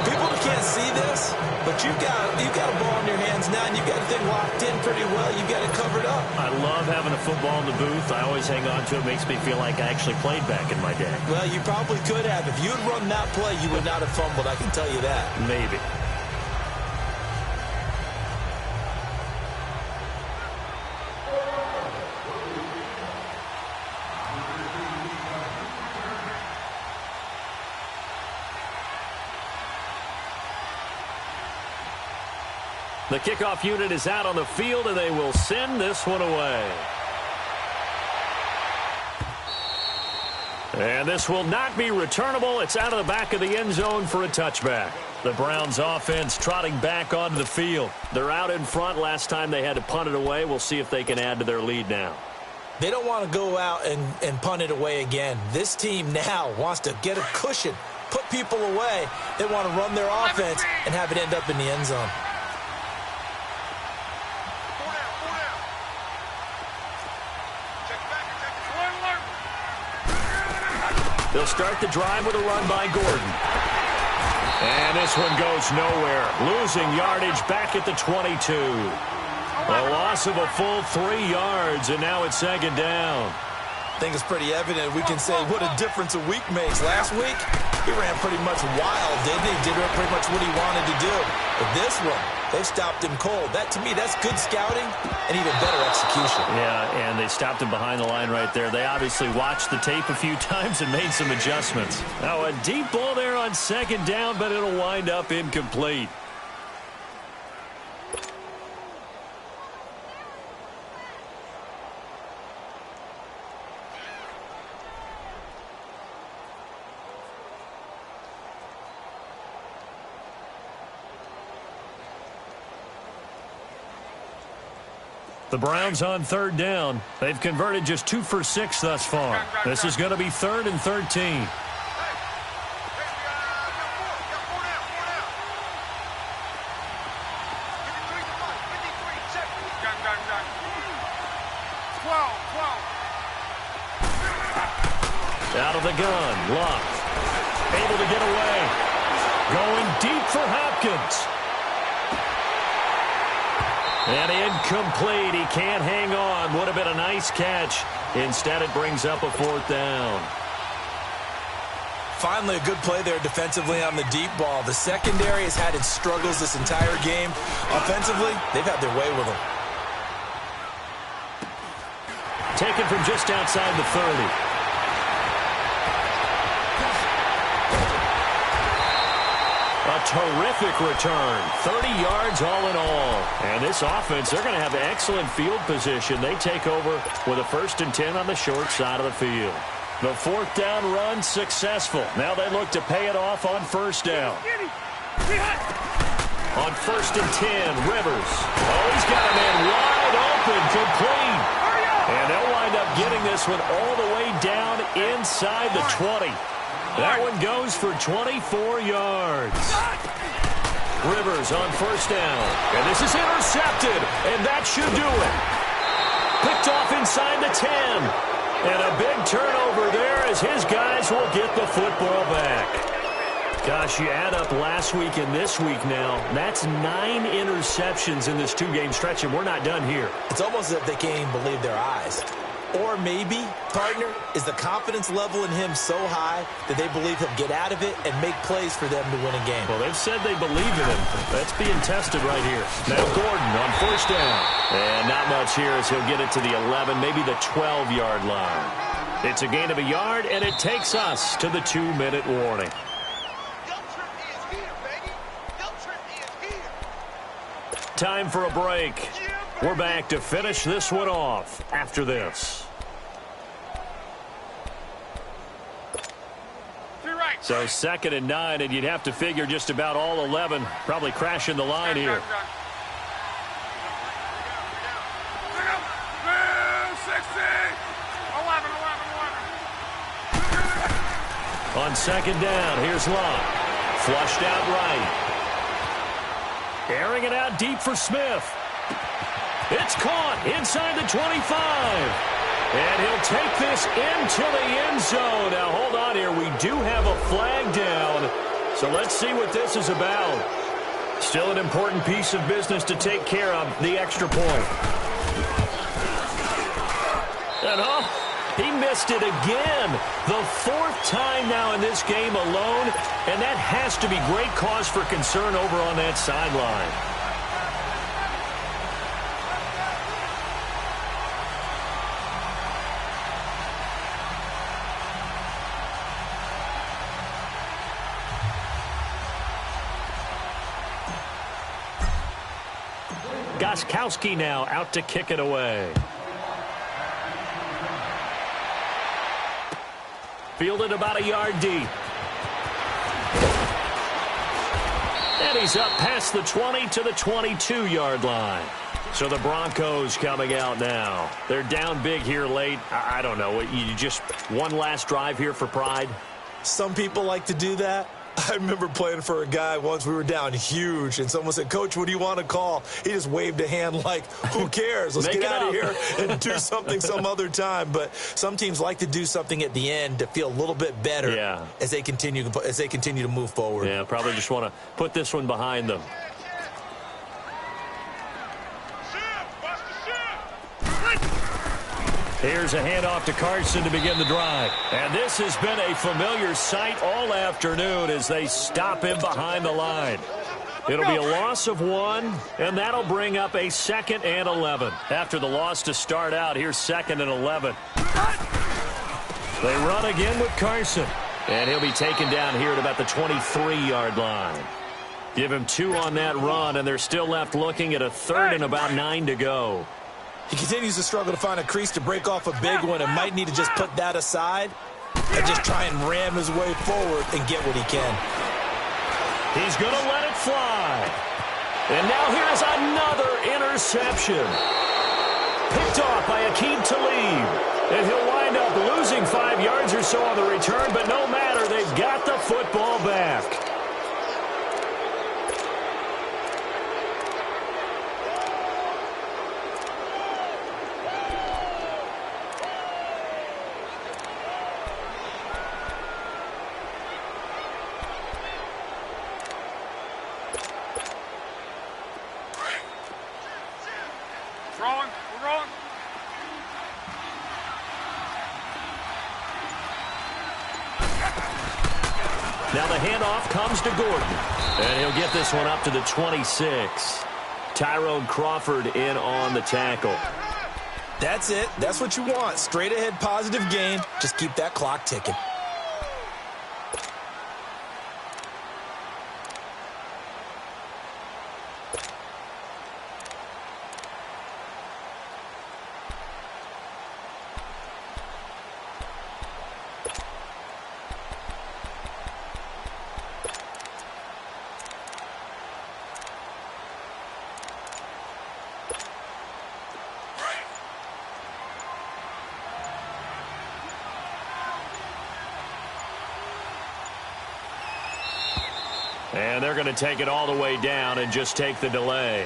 people can't see this, but you've got a ball in your hands now, and you've got the thing locked in pretty well. You've got it covered up. I love having a football in the booth. I always hang on to it. Makes me feel like I actually played back in my day. Well, you probably could have. If you had run that play, you would not have fumbled. I can tell you that. Maybe. The kickoff unit is out on the field, and they will send this one away. And this will not be returnable. It's out of the back of the end zone for a touchback. The Browns offense trotting back onto the field. They're out in front. Last time they had to punt it away. We'll see if they can add to their lead now. They don't want to go out and punt it away again. This team now wants to get a cushion, put people away. They want to run their offense and have it end up in the end zone. They'll start the drive with a run by Gordon. And this one goes nowhere. Losing yardage back at the 22. A loss of a full 3 yards, and now it's second down. I think it's pretty evident. We can say what a difference a week makes. Last week, he ran pretty much wild, didn't he? Did pretty much what he wanted to do. But this one, they stopped him cold. That, to me, that's good scouting and even better execution. Yeah, and they stopped him behind the line right there. They obviously watched the tape a few times and made some adjustments. Now, a deep ball there on second down, but it'll wind up incomplete. The Browns on third down. They've converted just 2 for 6 thus far. This is going to be 3rd and 13. Out of the gun, Love. Able to get away. Going deep for Hopkins. And incomplete. He can't hang on. Would have been a nice catch. Instead, it brings up a 4th down. Finally, a good play there defensively on the deep ball. The secondary has had its struggles this entire game. Offensively, they've had their way with them. Taken from just outside the 30. A terrific return. 30 yards all in all. And this offense, they're going to have excellent field position. They take over with a 1st and 10 on the short side of the field. The 4th down run successful. Now they look to pay it off on 1st down. On 1st and 10, Rivers. Oh, he's got a man wide open, complete. And they'll wind up getting this one all the way down inside the 20. That one goes for 24 yards. Rivers on 1st down. And this is intercepted. And that should do it. Picked off inside the 10. And a big turnover there as his guys will get the football back. Gosh, you add up last week and this week now. That's 9 interceptions in this 2-game stretch, and we're not done here. It's almost as if they can't even believe their eyes. Or maybe, partner, is the confidence level in him so high that they believe he'll get out of it and make plays for them to win a game. Well, they've said they believe in him. That's being tested right here. Now Gordon on 1st down. And not much here as he'll get it to the 11, maybe the 12-yard line. It's a gain of a yard, and it takes us to the 2-minute warning. Time for a break. We're back to finish this one off after this. So 2nd and 9, and you'd have to figure just about all 11 probably crashing the line here. On 2nd down, here's Love. Flushed out right. Airing it out deep for Smith. It's caught inside the 25. And he'll take this into the end zone. Now, hold on here. We do have a flag down. So let's see what this is about. Still an important piece of business to take care of, the extra point. And he missed it again. The fourth time now in this game alone. And that has to be great cause for concern over on that sideline. Gostkowski now out to kick it away. Fielded about a yard deep. And he's up past the 20 to the 22-yard line. So the Broncos coming out now. They're down big here late. I don't know. You just one last drive here for pride? Some people like to do that. I remember playing for a guy once. We were down huge, and someone said, "Coach, what do you want to call?" He just waved a hand like, who cares? Let's get out of here and do something some other time. But some teams like to do something at the end to feel a little bit better as they continue to move forward. Yeah, probably just want to put this one behind them. Here's a handoff to Carson to begin the drive. And this has been a familiar sight all afternoon as they stop him behind the line. It'll be a loss of 1, and that'll bring up a 2nd and 11. After the loss to start out, here's 2nd and 11. They run again with Carson. And he'll be taken down here at about the 23-yard line. Give him 2 on that run, and they're still left looking at a 3rd and about 9 to go. He continues to struggle to find a crease to break off a big one and might need to just put that aside and just try and ram his way forward and get what he can. He's going to let it fly. And now here's another interception. Picked off by Aqib Talib. And he'll wind up losing 5 yards or so on the return, but no matter, they've got the football back. Now the handoff comes to Gordon. And he'll get this one up to the 26. Tyrone Crawford in on the tackle. That's it. That's what you want. Straight ahead positive gain. Just keep that clock ticking. And they're going to take it all the way down and just take the delay.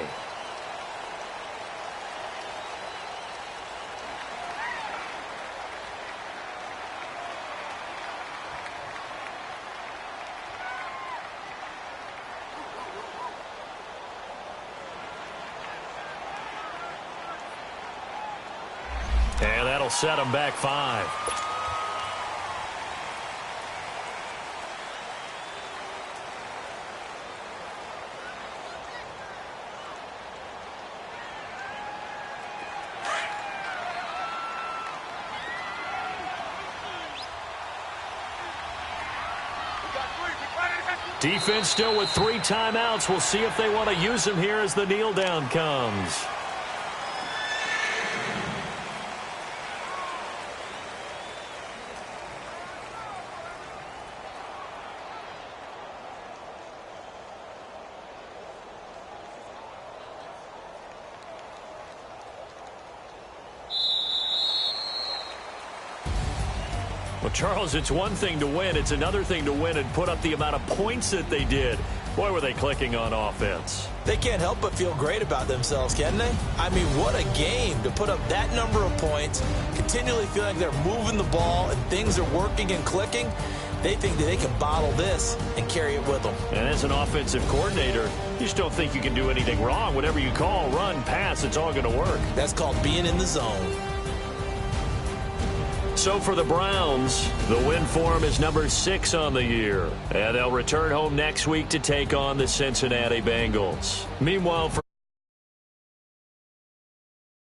And that'll set them back 5. Defense still with 3 timeouts. We'll see if they want to use them here as the kneel down comes. Well, Charles, it's one thing to win. It's another thing to win and put up the amount of points that they did. Boy, were they clicking on offense. They can't help but feel great about themselves, can they? I mean, what a game to put up that number of points, continually feeling like they're moving the ball and things are working and clicking. They think that they can bottle this and carry it with them. And as an offensive coordinator, you just don't think you can do anything wrong. Whatever you call, run, pass, it's all going to work. That's called being in the zone. So for the Browns, the win form is number 6 on the year. And they'll return home next week to take on the Cincinnati Bengals. Meanwhile, for